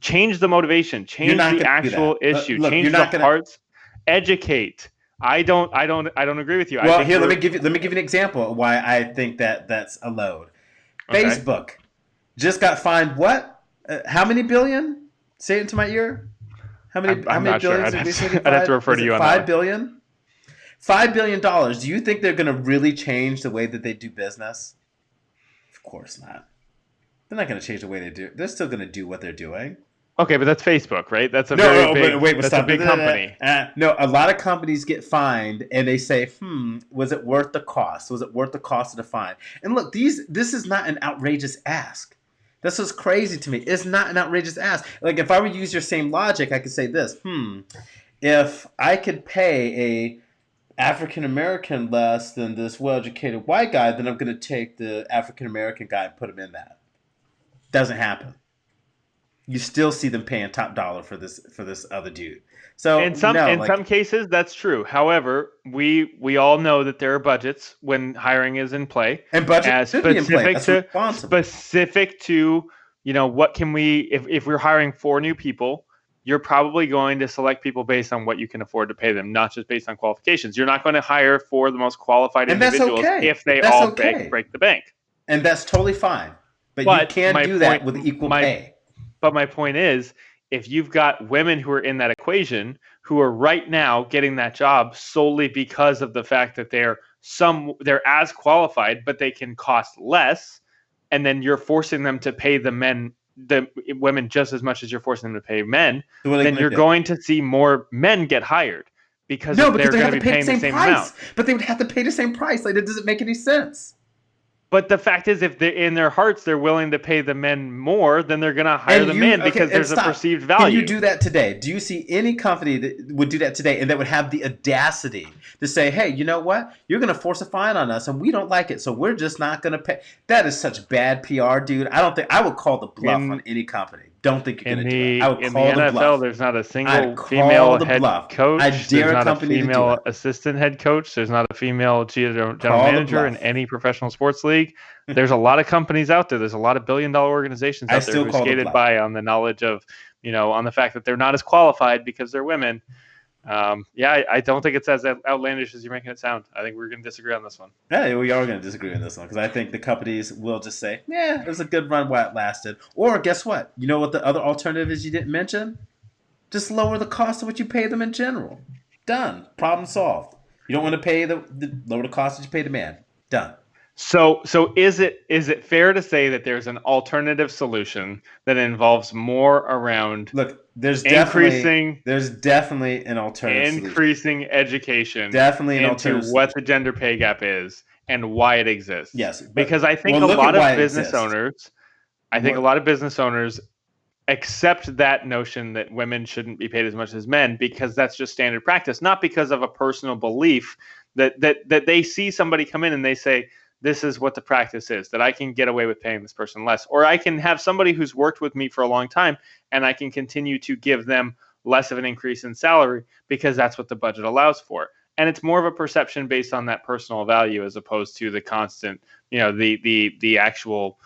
change the motivation, change the actual issue, Look, change the hearts, educate. I don't agree with you. Well, here, let me give you an example of why I think that's a load. Okay. Facebook just got fined what? How many billion? Say it into my ear. How many billions? Sure. I'd have to refer to you on that. $5 billion? $5 billion. Do you think they're going to really change the way that they do business? Of course not. They're not going to change the way they do it. They're still going to do what they're doing. Okay, but that's Facebook, right? That's a big company. No, a lot of companies get fined and they say, was it worth the cost? Was it worth the cost of the fine? And look, this is not an outrageous ask. That's what's crazy to me. It's not an outrageous ask. Like, if I were to use your same logic, I could say this. If I could pay a African American less than this well-educated white guy, then I'm going to take the African American guy and put him in that. Doesn't happen. You still see them paying top dollar for this other dude. So in some cases that's true. However, we all know that there are budgets when hiring is in play, and budget should be in play. That's responsible. Specific to what can we if we're hiring 4 new people, you're probably going to select people based on what you can afford to pay them, not just based on qualifications. You're not going to hire 4 the most qualified individuals if they all break the bank. And that's totally fine. But you can't do that with equal pay. But my point is, if you've got women who are in that equation who are right now getting that job solely because of the fact that they're as qualified, but they can cost less, and then you're forcing them to pay the women just as much as you're forcing them to pay men, then you're going to see more men get hired because they're going to be paying the same amount. But they would have to pay the same price. Like, that doesn't make any sense. But the fact is, if in their hearts they're willing to pay the men more, then they're going to hire the men because there's a perceived value. Can you do that today? Do you see any company that would do that today and that would have the audacity to say, hey, you know what? You're going to force a fine on us and we don't like it, so we're just not going to pay. That is such bad PR, dude. I don't think I would call the bluff on any company. Don't think you're going to do it. I would call the bluff. NFL, there's not a single female head coach. There's not a female assistant head coach. There's not a female general manager in any professional sports league. There's a lot of companies out there. There's a lot of billion-dollar organizations out there who are skated by on the knowledge of, on the fact that they're not as qualified because they're women. I don't think it's as outlandish as you're making it sound. I think we're going to disagree on this one. Yeah, we are going to disagree on this one because I think the companies will just say, yeah, it was a good run while it lasted. Or guess what? You know what the other alternative is you didn't mention? Just lower the cost of what you pay them in general. Done. Problem solved. You don't want to pay lower the cost that you pay the man. Done. So is it fair to say that there's an alternative solution that involves more around there's definitely an alternative increasing education into what the gender pay gap is and why it exists? Yes, because I think a lot of business owners accept that notion that women shouldn't be paid as much as men because that's just standard practice, not because of a personal belief that they see somebody come in and they say, this is what the practice is, that I can get away with paying this person less. Or I can have somebody who's worked with me for a long time and I can continue to give them less of an increase in salary because that's what the budget allows for. And it's more of a perception based on that personal value as opposed to the constant, the actual,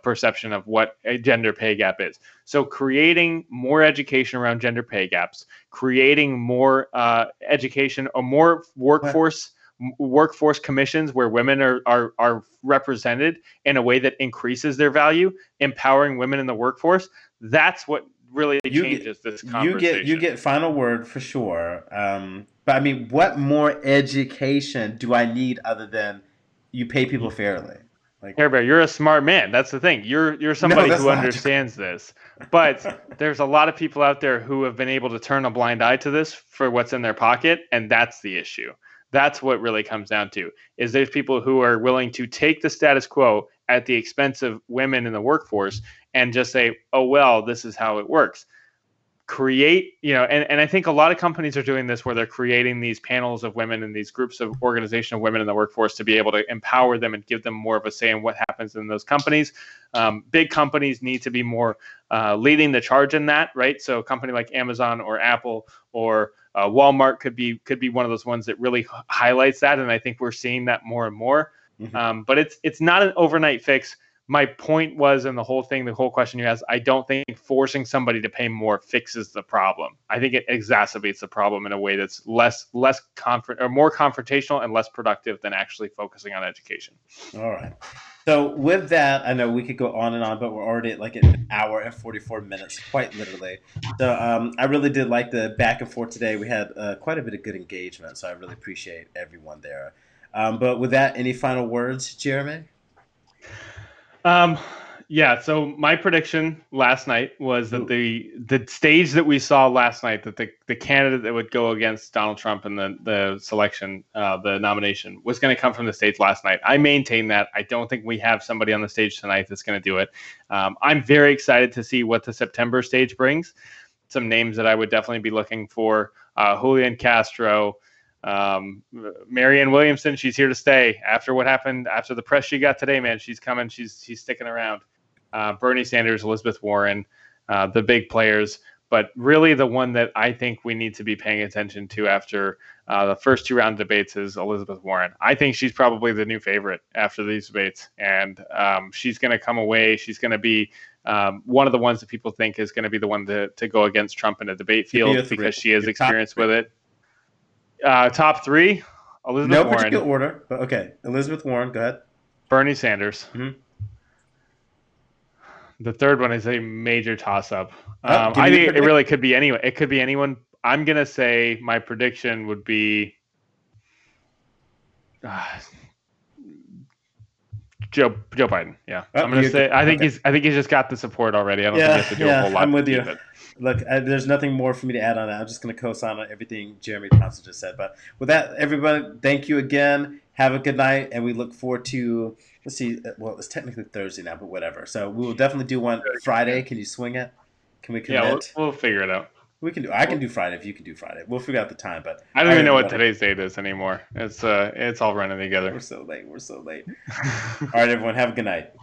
perception of what a gender pay gap is. So creating more education around gender pay gaps, creating more education or more workforce commissions where women are represented in a way that increases their value, empowering women in the workforce. That's what really changes this conversation. You get final word for sure. But I mean, what more education do I need other than you pay people fairly? Care Bear, you're a smart man. That's the thing. You're somebody who understands this. But there's a lot of people out there who have been able to turn a blind eye to this for what's in their pocket, and that's the issue. That's what really comes down to, is there's people who are willing to take the status quo at the expense of women in the workforce and just say, oh, well, this is how it works. Create, and I think a lot of companies are doing this where they're creating these panels of women and these groups of organization of women in the workforce to be able to empower them and give them more of a say in what happens in those companies. Big companies need to be more leading the charge in that, right? So a company like Amazon or Apple or Walmart could be one of those ones that really highlights that, and I think we're seeing that more and more. Mm-hmm. But it's not an overnight fix. my point was in the whole thing, the whole question you asked, I don't think forcing somebody to pay more fixes the problem. I think it exacerbates the problem in a way that's more confrontational and less productive than actually focusing on education. All right. So with that, I know we could go on and on, but we're already at like an hour and 44 minutes, quite literally. So I really did like the back and forth today. We had quite a bit of good engagement, so I really appreciate everyone there. But with that, any final words, Jeremy? Yeah, so my prediction last night was that the stage that we saw last night, that the candidate that would go against Donald Trump in the selection, the nomination, was going to come from the stage last night. I maintain that. I don't think we have somebody on the stage tonight that's going to do it. I'm very excited to see what the September stage brings. Some names that I would definitely be looking for: Julian Castro, Marianne Williamson. She's here to stay after what happened, after the press she got today, man. She's coming. She's sticking around. Bernie Sanders, Elizabeth Warren, the big players. But really the one that I think we need to be paying attention to after the first 2 round debates is Elizabeth Warren. I think she's probably the new favorite after these debates. And she's going to come away. She's going to be one of the ones that people think is going to be the one to go against Trump in a debate field because she has experience with it. Top 3, Elizabeth Warren. No particular order, but okay. Elizabeth Warren, go ahead. Bernie Sanders. Mm-hmm. The third one is a major toss-up. I think it really could be anyone. It could be anyone. I'm going to say my prediction would be Joe Biden. Yeah. I'm going to say I think he's just got the support already. I don't think he has to do a whole lot. I'm with you. Look, there's nothing more for me to add on that. I'm just going to co-sign on everything Jeremy Thompson just said. But with that, everybody, thank you again. Have a good night, and we look forward to, let's see, well, it's technically Thursday now, but whatever. So we will definitely do one Friday. Can you swing it? Can we commit? Yeah, we'll figure it out. We can do. I can do Friday if you can do Friday. We'll figure out the time, but I don't even know what today's date is anymore. It's all running together. We're so late. All right, everyone, have a good night.